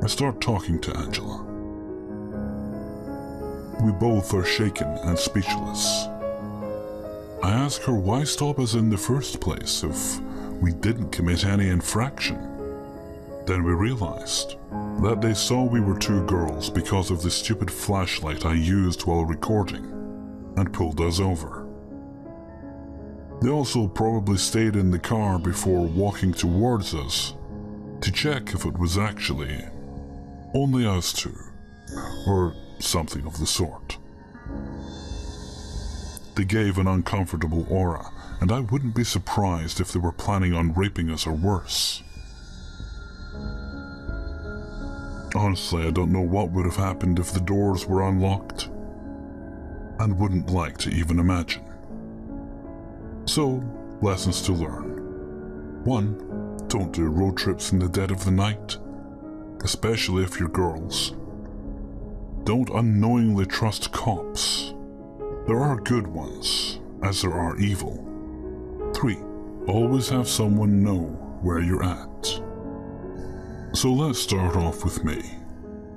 I start talking to Angela. We both are shaken and speechless. I ask her why stop us in the first place if we didn't commit any infraction. Then we realized that they saw we were two girls because of the stupid flashlight I used while recording and pulled us over. They also probably stayed in the car before walking towards us to check if it was actually only us two, or something of the sort. They gave an uncomfortable aura, and I wouldn't be surprised if they were planning on raping us or worse. Honestly, I don't know what would have happened if the doors were unlocked, and wouldn't like to even imagine. So, lessons to learn. 1. Don't do road trips in the dead of the night, especially if you're girls. Don't unknowingly trust cops. There are good ones, as there are evil. 3. Always have someone know where you're at. So let's start off with me.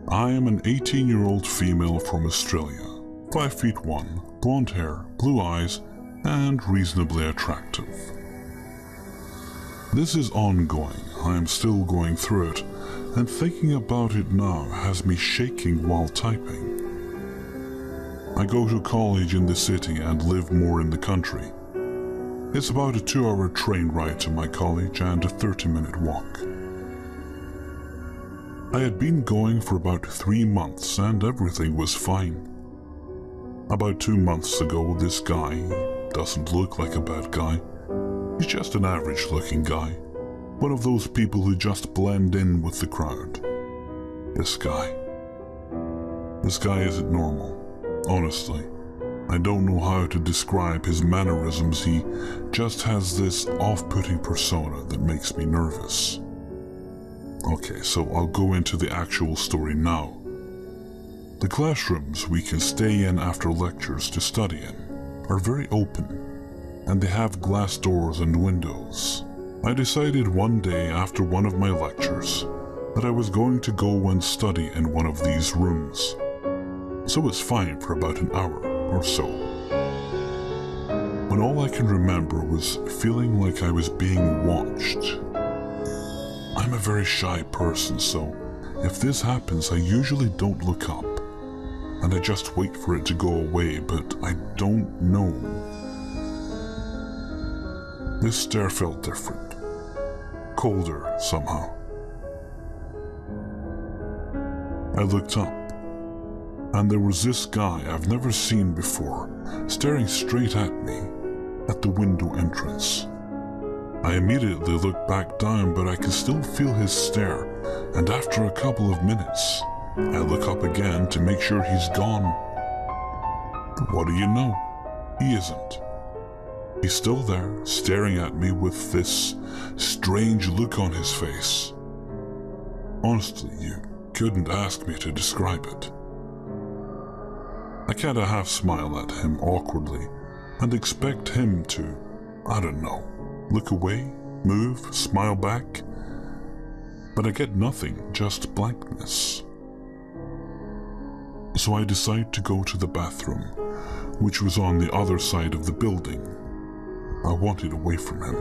I am an 18-year-old female from Australia, 5'1", blonde hair, blue eyes, and reasonably attractive. This is ongoing. I am still going through it, and thinking about it now has me shaking while typing. I go to college in the city and live more in the country. It's about a 2-hour train ride to my college and a 30-minute walk. I had been going for about 3 months and everything was fine. About 2 months ago, this guy doesn't look like a bad guy. He's just an average-looking guy. One of those people who just blend in with the crowd. This guy isn't normal. Honestly, I don't know how to describe his mannerisms. He just has this off-putting persona that makes me nervous. Okay, so I'll go into the actual story now. The classrooms we can stay in after lectures to study in are very open, and they have glass doors and windows. I decided one day after one of my lectures that I was going to go and study in one of these rooms. So it's fine for about an hour or so, when all I can remember was feeling like I was being watched. I'm a very shy person, so if this happens, I usually don't look up, and I just wait for it to go away, but I don't know. This stare felt different, colder somehow. I looked up, and there was this guy I've never seen before, staring straight at me at the window entrance. I immediately looked back down, but I could still feel his stare, and after a couple of minutes, I look up again to make sure he's gone. But what do you know? He isn't. He's still there, staring at me with this strange look on his face. Honestly, you couldn't ask me to describe it. I kinda half smile at him awkwardly, and expect him to, I don't know, look away, move, smile back. But I get nothing, just blankness. So I decide to go to the bathroom, which was on the other side of the building. I wanted away from him.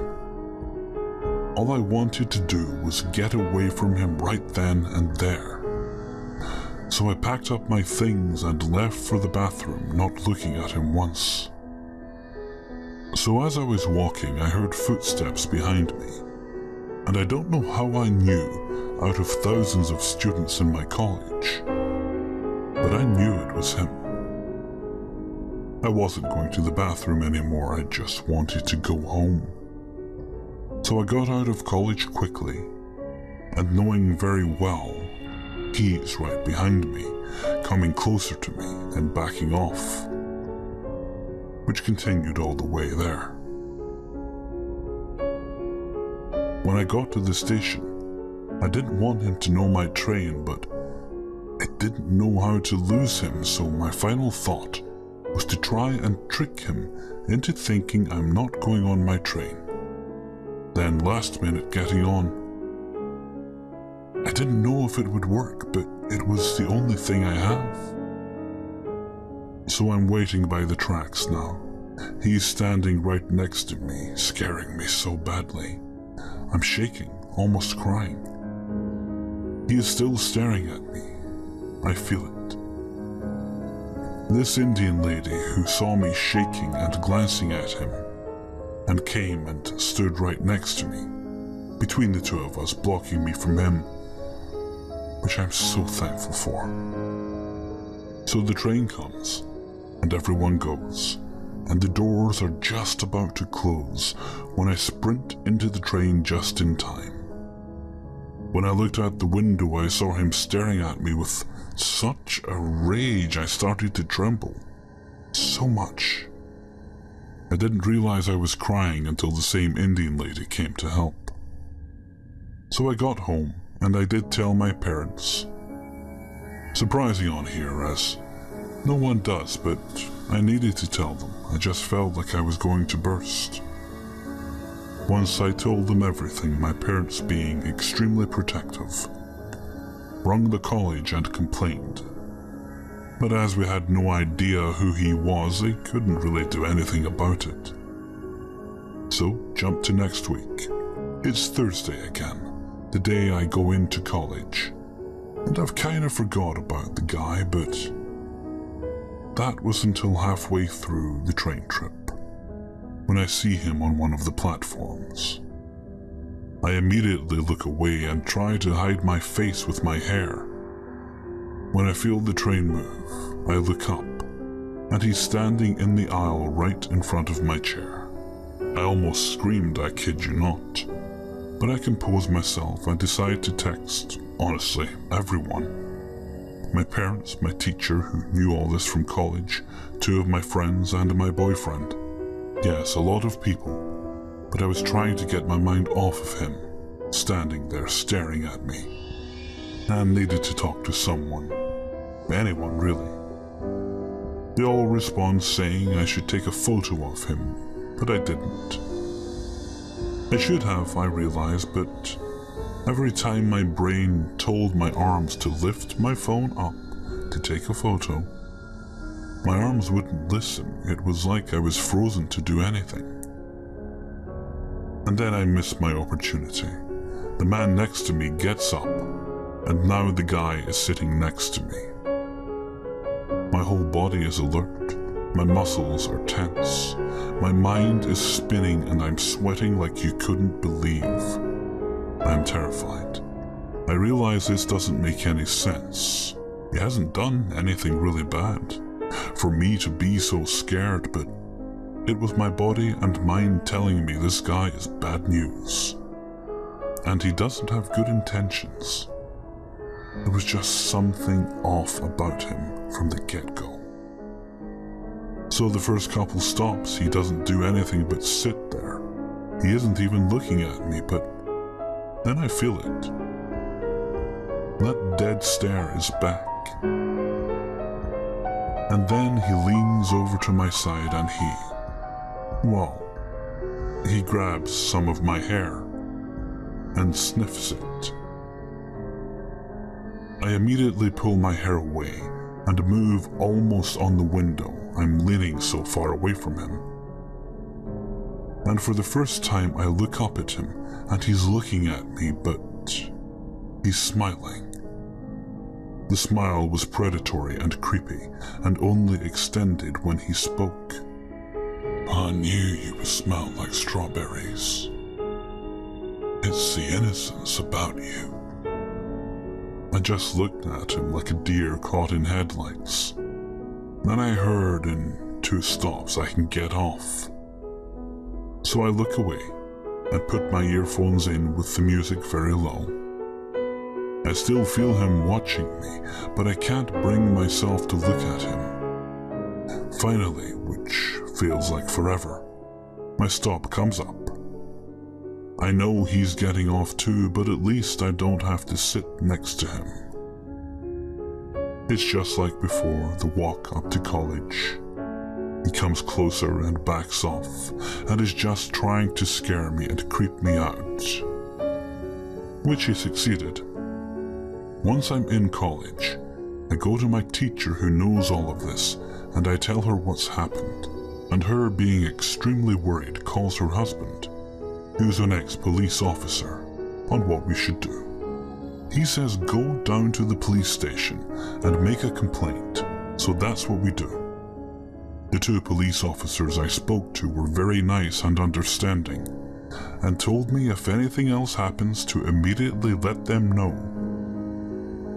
All I wanted to do was get away from him right then and there. So I packed up my things and left for the bathroom, not looking at him once. So as I was walking, I heard footsteps behind me, and I don't know how I knew out of thousands of students in my college, but I knew it was him. I wasn't going to the bathroom anymore, I just wanted to go home. So I got out of college quickly, and knowing very well he is right behind me, coming closer to me and backing off, which continued all the way there. When I got to the station, I didn't want him to know my train, but I didn't know how to lose him, so my final thought was to try and trick him into thinking I'm not going on my train. Then last minute getting on. I didn't know if it would work, but it was the only thing I have. So I'm waiting by the tracks now. He's standing right next to me, scaring me so badly. I'm shaking, almost crying. He is still staring at me. I feel it. This Indian lady who saw me shaking and glancing at him, and came and stood right next to me, between the two of us, blocking me from him, which I'm so thankful for. So the train comes, and everyone goes, and the doors are just about to close when I sprint into the train just in time. When I looked out the window, I saw him staring at me with such a rage I started to tremble. So much. I didn't realize I was crying until the same Indian lady came to help. So I got home, and I did tell my parents. Surprising on here, as no one does, but I needed to tell them. I just felt like I was going to burst. Once I told them everything, my parents, being extremely protective, rung the college and complained. But as we had no idea who he was, they couldn't really do anything about it. So, jump to next week. It's Thursday again, the day I go into college. And I've kind of forgot about the guy, but that was until halfway through the train trip, when I see him on one of the platforms. I immediately look away and try to hide my face with my hair. When I feel the train move, I look up, and he's standing in the aisle right in front of my chair. I almost screamed, I kid you not. But I compose myself and decide to text, honestly, everyone. My parents, my teacher who knew all this from college, 2 of my friends, and my boyfriend. Yes, a lot of people, but I was trying to get my mind off of him, standing there staring at me, and needed to talk to someone. Anyone, really. They all respond saying I should take a photo of him, but I didn't. I should have, I realized, but every time my brain told my arms to lift my phone up to take a photo, my arms wouldn't listen. It was like I was frozen to do anything. And then I missed my opportunity. The man next to me gets up, and now the guy is sitting next to me. My whole body is alert. My muscles are tense. My mind is spinning and I'm sweating like you couldn't believe. I'm terrified. I realize this doesn't make any sense. He hasn't done anything really bad for me to be so scared, but it was my body and mind telling me this guy is bad news. And he doesn't have good intentions. There was just something off about him from the get-go. So the first couple stops, he doesn't do anything but sit there. He isn't even looking at me, but then I feel it. That dead stare is back. And then he leans over to my side and he Well, he grabs some of my hair and sniffs it. I immediately pull my hair away and move almost on the window. I'm leaning so far away from him. And for the first time I look up at him and he's looking at me, but he's smiling. The smile was predatory and creepy and only extended when he spoke. I knew you would smell like strawberries. It's the innocence about you. I just looked at him like a deer caught in headlights. Then I heard in 2 stops I can get off. So I look away and put my earphones in with the music very low. I still feel him watching me, but I can't bring myself to look at him. Finally, which feels like forever, my stop comes up. I know he's getting off too, but at least I don't have to sit next to him. It's just like before, the walk up to college. He comes closer and backs off, and is just trying to scare me and creep me out. Which he succeeded. Once I'm in college, I go to my teacher who knows all of this, and I tell her what's happened, and her, being extremely worried, calls her husband, who's an ex-police officer, on what we should do. He says go down to the police station and make a complaint, so that's what we do. The 2 police officers I spoke to were very nice and understanding, and told me if anything else happens to immediately let them know,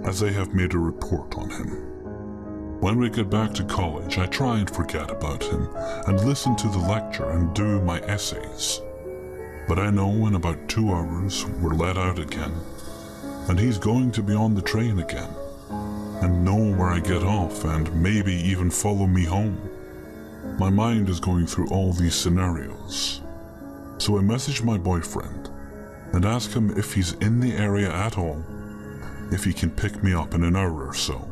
as they have made a report on him. When we get back to college, I try and forget about him and listen to the lecture and do my essays. But I know in about 2 hours we're let out again, and he's going to be on the train again, and know where I get off and maybe even follow me home. My mind is going through all these scenarios. So I message my boyfriend and ask him if he's in the area at all, if he can pick me up in an hour or so.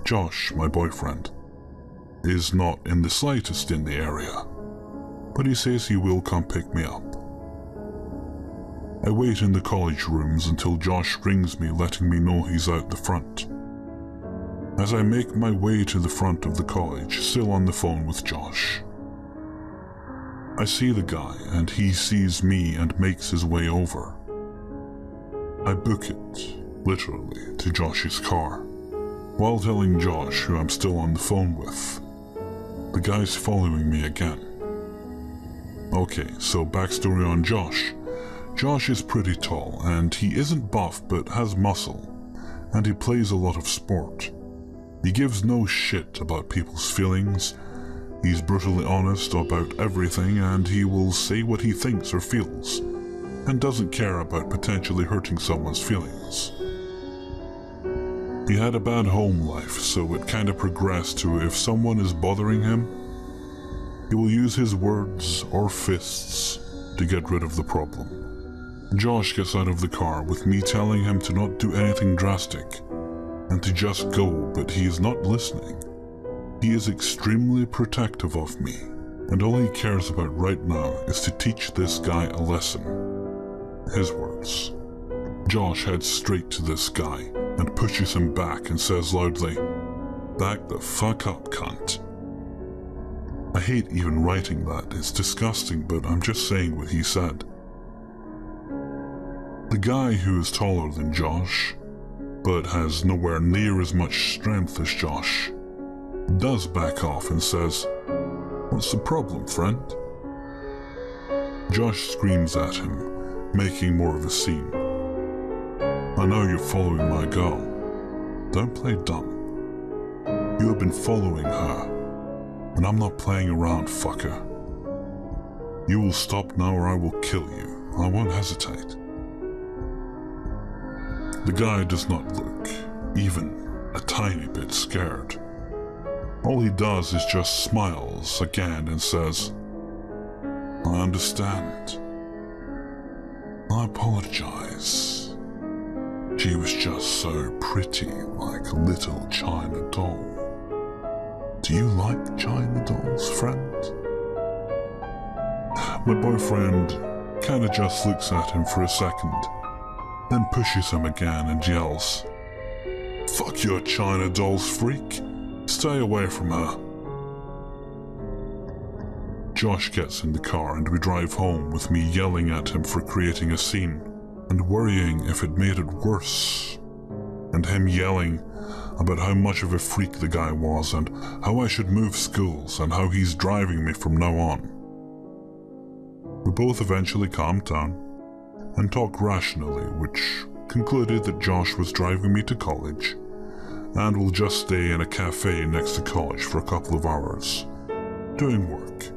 Josh, my boyfriend, is not in the slightest in the area, but he says he will come pick me up. I wait in the college rooms until Josh rings me, letting me know he's out the front. As I make my way to the front of the college, still on the phone with Josh, I see the guy and he sees me and makes his way over. I book it, literally, to Josh's car, while telling Josh, who I'm still on the phone with, the guy's following me again. Okay, so backstory on Josh. Josh is pretty tall, and he isn't buff but has muscle, and he plays a lot of sport. He gives no shit about people's feelings. He's brutally honest about everything, and he will say what he thinks or feels, and doesn't care about potentially hurting someone's feelings. He had a bad home life, so it kind of progressed to if someone is bothering him, he will use his words or fists to get rid of the problem. Josh gets out of the car with me telling him to not do anything drastic and to just go, but he is not listening. He is extremely protective of me, and all he cares about right now is to teach this guy a lesson. His words. Josh heads straight to this guy and pushes him back and says loudly, "Back the fuck up, cunt." I hate even writing that, it's disgusting, but I'm just saying what he said. The guy, who is taller than Josh, but has nowhere near as much strength as Josh, does back off and says, "What's the problem, friend?" Josh screams at him, making more of a scene. "I know you're following my girl. Don't play dumb. You have been following her, and I'm not playing around, fucker. You will stop now or I will kill you. I won't hesitate." The guy does not look even a tiny bit scared. All he does is just smiles again and says, "I understand. I apologize. She was just so pretty, like a little China doll. Do you like China dolls, friend?" My boyfriend kinda just looks at him for a second, then pushes him again and yells, "Fuck your China dolls, freak! Stay away from her." Josh gets in the car and we drive home with me yelling at him for creating a scene and worrying if it made it worse, and him yelling about how much of a freak the guy was and how I should move schools and how he's driving me from now on. We both eventually calmed down and talked rationally, which concluded that Josh was driving me to college and will just stay in a cafe next to college for a couple of hours, doing work,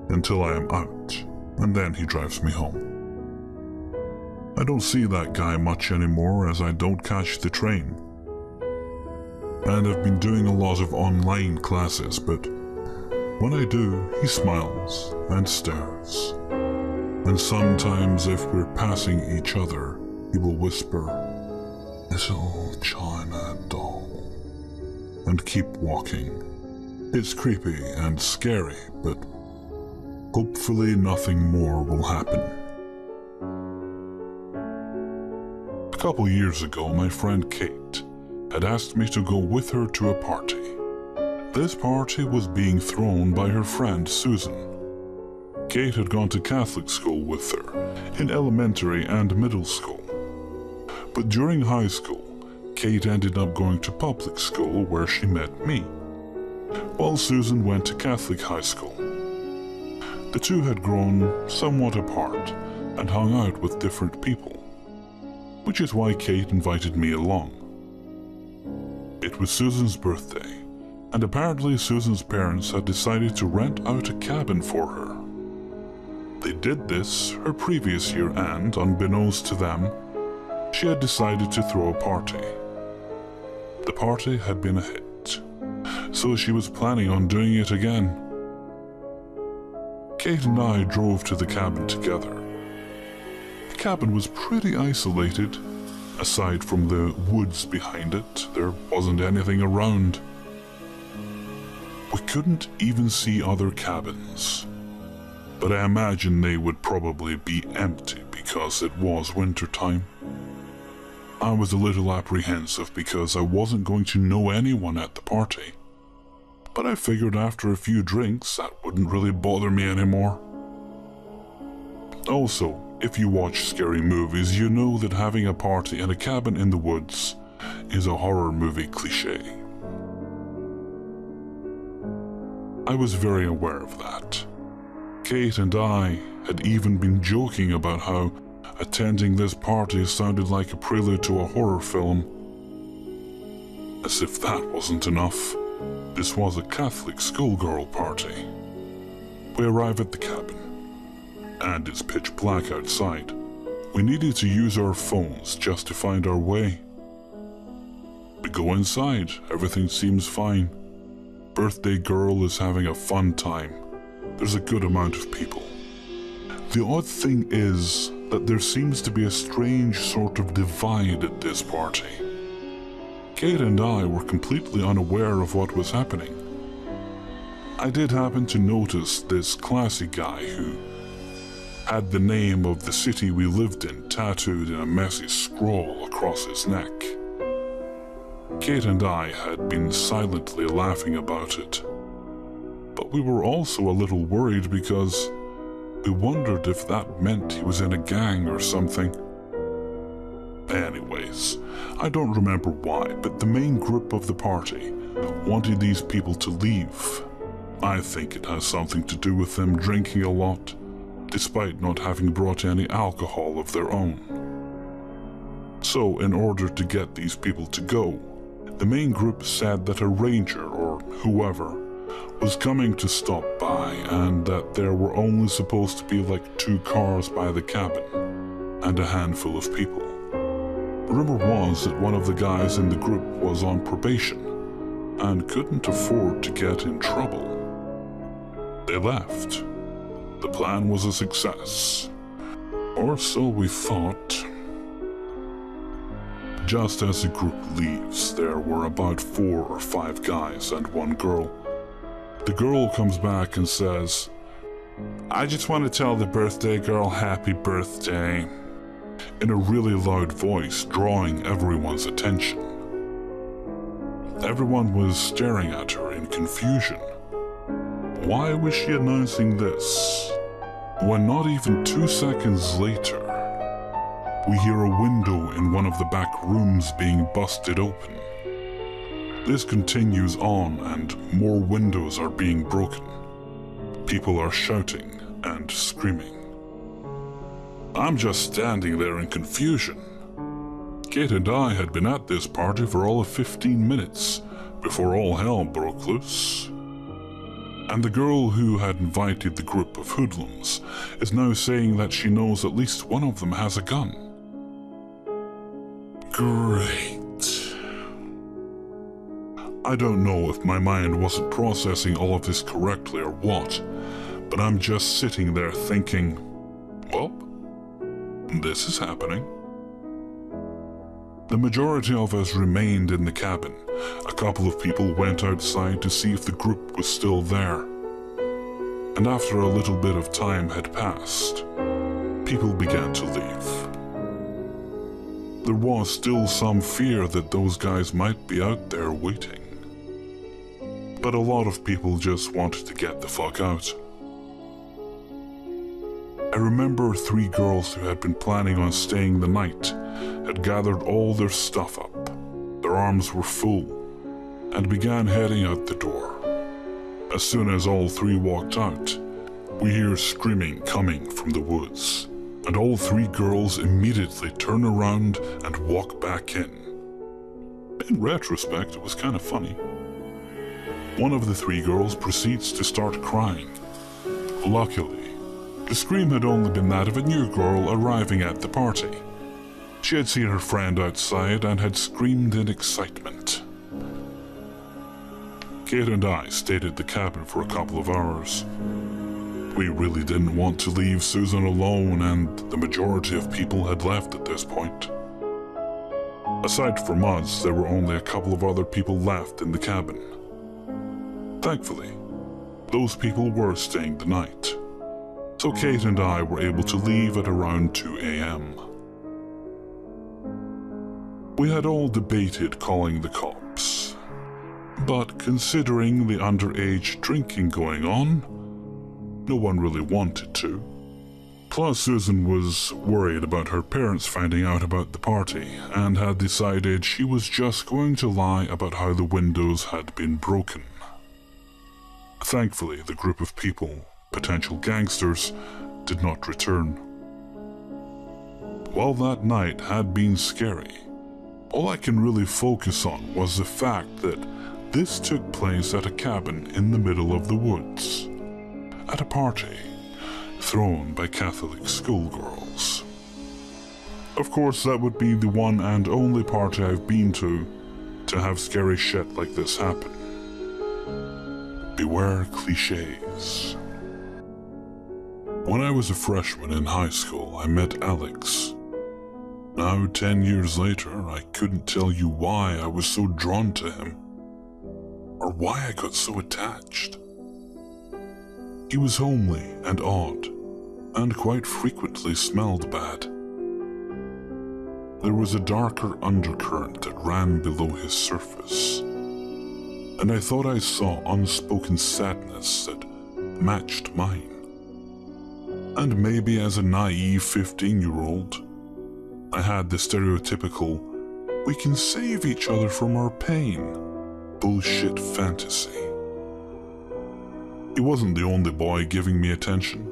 until I am out, and then he drives me home. I don't see that guy much anymore as I don't catch the train. And I've been doing a lot of online classes, but when I do, he smiles and stares. And sometimes if we're passing each other, he will whisper, "Little China doll," and keep walking. It's creepy and scary, but hopefully nothing more will happen. A couple years ago, my friend Kate had asked me to go with her to a party. This party was being thrown by her friend Susan. Kate had gone to Catholic school with her in elementary and middle school. But during high school, Kate ended up going to public school where she met me, while Susan went to Catholic high school. The two had grown somewhat apart and hung out with different people, which is why Kate invited me along. It was Susan's birthday, and apparently Susan's parents had decided to rent out a cabin for her. They did this her previous year and, unbeknownst to them, she had decided to throw a party. The party had been a hit, so she was planning on doing it again. Kate and I drove to the cabin together. The cabin was pretty isolated. Aside from the woods behind it, there wasn't anything around. We couldn't even see other cabins, but I imagine they would probably be empty because it was wintertime. I was a little apprehensive because I wasn't going to know anyone at the party, but I figured after a few drinks that wouldn't really bother me anymore. Also, if you watch scary movies, you know that having a party in a cabin in the woods is a horror movie cliché. I was very aware of that. Kate and I had even been joking about how attending this party sounded like a prelude to a horror film. As if that wasn't enough, this was a Catholic schoolgirl party. We arrive at the cabin, and it's pitch black outside. We needed to use our phones just to find our way. We go inside, everything seems fine. Birthday girl is having a fun time. There's a good amount of people. The odd thing is that there seems to be a strange sort of divide at this party. Kate and I were completely unaware of what was happening. I did happen to notice this classy guy who had the name of the city we lived in tattooed in a messy scroll across his neck. Kate and I had been silently laughing about it, but we were also a little worried because we wondered if that meant he was in a gang or something. Anyways, I don't remember why, but the main group of the party wanted these people to leave. I think it has something to do with them drinking a lot, despite not having brought any alcohol of their own. So, in order to get these people to go, the main group said that a ranger or whoever was coming to stop by and that there were only supposed to be like 2 cars by the cabin and a handful of people. Rumor was that one of the guys in the group was on probation and couldn't afford to get in trouble. They left. The plan was a success, or so we thought. Just as the group leaves, there were about 4 or 5 guys and 1 girl. The girl comes back and says, I just want to tell the birthday girl happy birthday," in a really loud voice, drawing everyone's attention. Everyone was staring at her in confusion. Why was she announcing this? When not even 2 seconds later, we hear a window in one of the back rooms being busted open. This continues on and more windows are being broken. People are shouting and screaming. I'm just standing there in confusion. Kate and I had been at this party for all of 15 minutes before all hell broke loose. And the girl who had invited the group of hoodlums is now saying that she knows at least one of them has a gun. Great. I don't know if my mind wasn't processing all of this correctly or what, but I'm just sitting there thinking, well, this is happening. The majority of us remained in the cabin. A couple of people went outside to see if the group was still there. And after a little bit of time had passed, people began to leave. There was still some fear that those guys might be out there waiting. But a lot of people just wanted to get the fuck out. I remember 3 girls who had been planning on staying the night had gathered all their stuff up. Their arms were full and began heading out the door. As soon as all 3 walked out, we hear screaming coming from the woods, and all 3 girls immediately turn around and walk back in. In retrospect, it was kind of funny. One of the 3 girls proceeds to start crying. Luckily, the scream had only been that of a new girl arriving at the party. She had seen her friend outside and had screamed in excitement. Kate and I stayed at the cabin for a couple of hours. We really didn't want to leave Susan alone, and the majority of people had left at this point. Aside from us, there were only a couple of other people left in the cabin. Thankfully, those people were staying the night. So Kate and I were able to leave at around 2 a.m. We had all debated calling the cops, but considering the underage drinking going on, no one really wanted to. Plus, Susan was worried about her parents finding out about the party and had decided she was just going to lie about how the windows had been broken. Thankfully, the group of people, potential gangsters, did not return. While that night had been scary, all I can really focus on was the fact that this took place at a cabin in the middle of the woods, at a party thrown by Catholic schoolgirls. Of course, that would be the one and only party I've been to have scary shit like this happen. Beware cliches. When I was a freshman in high school, I met Alex. Now, 10 years later, I couldn't tell you why I was so drawn to him, or why I got so attached. He was homely and odd, and quite frequently smelled bad. There was a darker undercurrent that ran below his surface, and I thought I saw unspoken sadness that matched mine. And maybe as a naive 15-year-old, I had the stereotypical, we can save each other from our pain, bullshit fantasy. He wasn't the only boy giving me attention.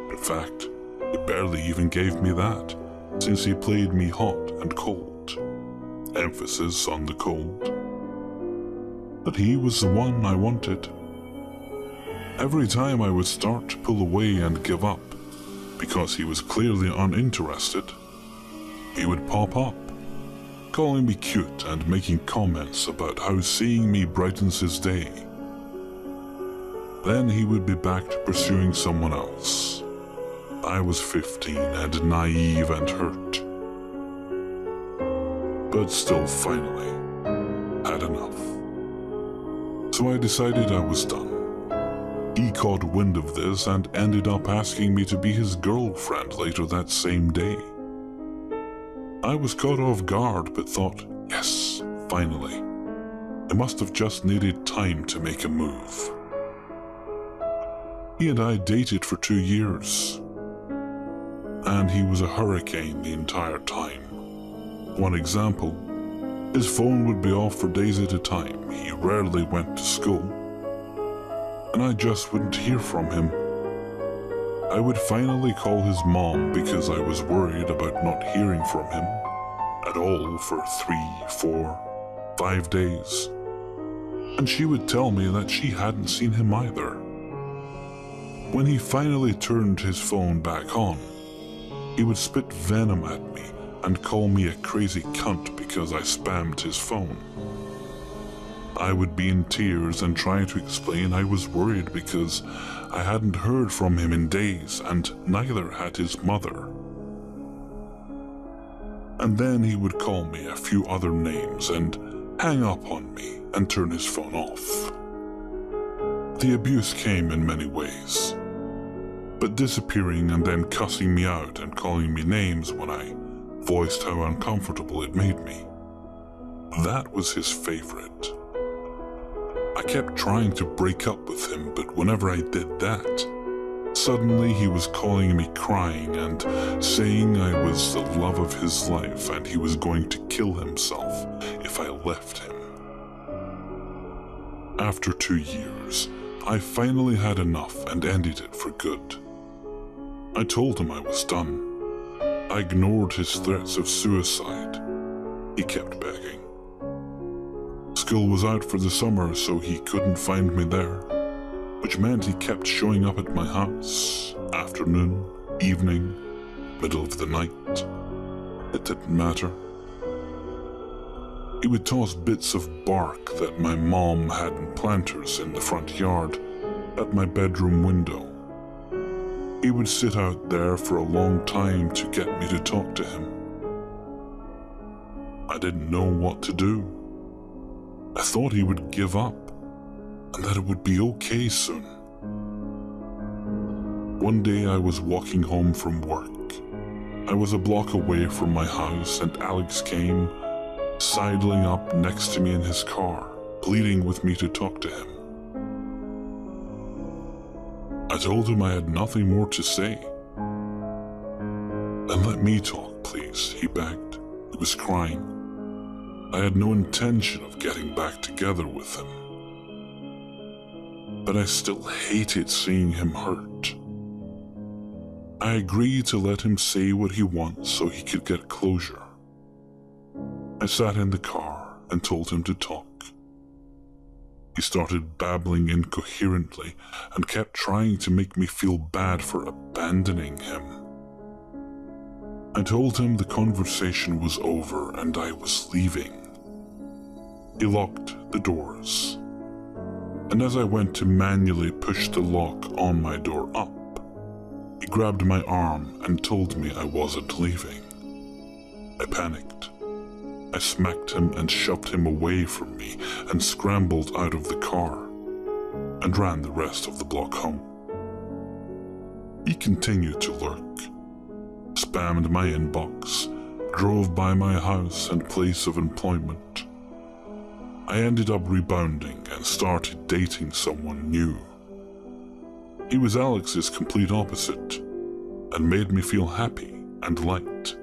In fact, he barely even gave me that, since he played me hot and cold. Emphasis on the cold. But he was the one I wanted. Every time I would start to pull away and give up, because he was clearly uninterested, he would pop up, calling me cute and making comments about how seeing me brightens his day. Then he would be back to pursuing someone else. I was 15 and naive and hurt, but still finally had enough. So I decided I was done. He caught wind of this and ended up asking me to be his girlfriend later that same day. I was caught off guard but thought, yes, finally. I must have just needed time to make a move. He and I dated for 2 years, and he was a hurricane the entire time. One example, his phone would be off for days at a time. He rarely went to school, and I just wouldn't hear from him. I would finally call his mom because I was worried about not hearing from him at all for 3, 4, 5 days. And she would tell me that she hadn't seen him either. When he finally turned his phone back on, he would spit venom at me and call me a crazy cunt because I spammed his phone. I would be in tears and try to explain I was worried because I hadn't heard from him in days and neither had his mother. And then he would call me a few other names and hang up on me and turn his phone off. The abuse came in many ways, but disappearing and then cussing me out and calling me names when I voiced how uncomfortable it made me. That was his favorite. I kept trying to break up with him, but whenever I did that, suddenly he was calling me crying and saying I was the love of his life and he was going to kill himself if I left him. After 2 years, I finally had enough and ended it for good. I told him I was done. I ignored his threats of suicide. He kept begging. School was out for the summer, so he couldn't find me there, which meant he kept showing up at my house, afternoon, evening, middle of the night. It didn't matter. He would toss bits of bark that my mom had in planters in the front yard at my bedroom window. He would sit out there for a long time to get me to talk to him. I didn't know what to do. I thought he would give up and that it would be okay soon. One day I was walking home from work. I was a block away from my house and Alex came, sidling up next to me in his car, pleading with me to talk to him. I told him I had nothing more to say. "Then let me talk, please," he begged. He was crying. I had no intention of getting back together with him, but I still hated seeing him hurt. I agreed to let him say what he wants so he could get closure. I sat in the car and told him to talk. He started babbling incoherently and kept trying to make me feel bad for abandoning him. I told him the conversation was over and I was leaving. He locked the doors, and as I went to manually push the lock on my door up, he grabbed my arm and told me I wasn't leaving. I panicked. I smacked him and shoved him away from me and scrambled out of the car and ran the rest of the block home. He continued to lurk, spammed my inbox, drove by my house and place of employment. I ended up rebounding and started dating someone new. He was Alex's complete opposite and made me feel happy and light.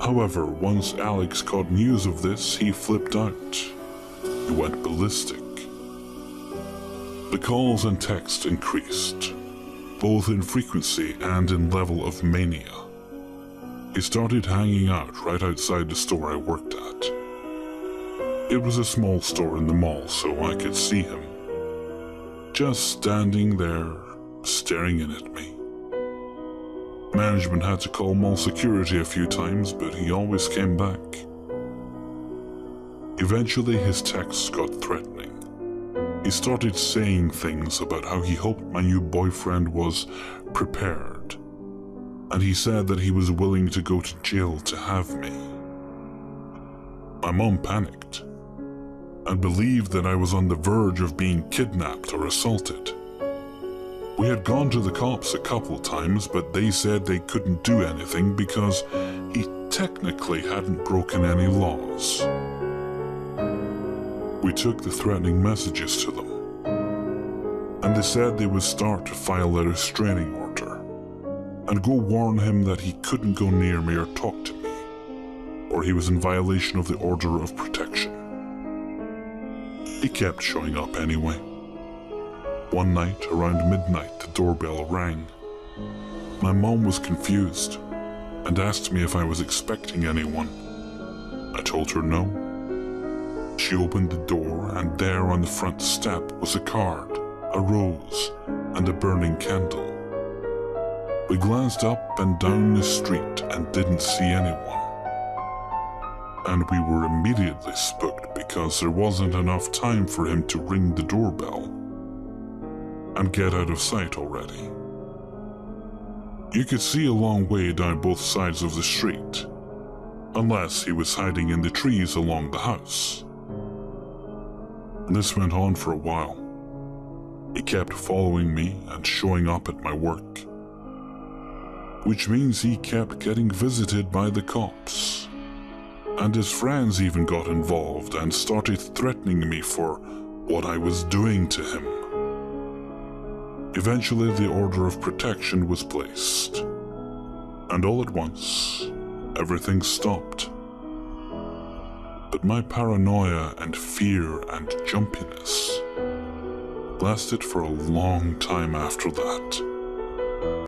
However, once Alex caught news of this, he flipped out. He went ballistic. The calls and texts increased, both in frequency and in level of mania. He started hanging out right outside the store I worked at. It was a small store in the mall, so I could see him, just standing there, staring in at me. Management had to call mall security a few times, but he always came back. Eventually, his texts got threatening. He started saying things about how he hoped my new boyfriend was prepared, and he said that he was willing to go to jail to have me. My mom panicked and believed that I was on the verge of being kidnapped or assaulted. We had gone to the cops a couple times, but they said they couldn't do anything because he technically hadn't broken any laws. We took the threatening messages to them, and they said they would start to file a restraining order and go warn him that he couldn't go near me or talk to me, or he was in violation of the order of protection. He kept showing up anyway. One night, around midnight, the doorbell rang. My mom was confused and asked me if I was expecting anyone. I told her no. She opened the door, and there on the front step was a card, a rose, and a burning candle. We glanced up and down the street and didn't see anyone. And we were immediately spooked because there wasn't enough time for him to ring the doorbell and get out of sight already. You could see a long way down both sides of the street, unless he was hiding in the trees along the house. And this went on for a while. He kept following me and showing up at my work, which means he kept getting visited by the cops. And his friends even got involved and started threatening me for what I was doing to him. Eventually, the order of protection was placed, and all at once, everything stopped. But my paranoia and fear and jumpiness lasted for a long time after that.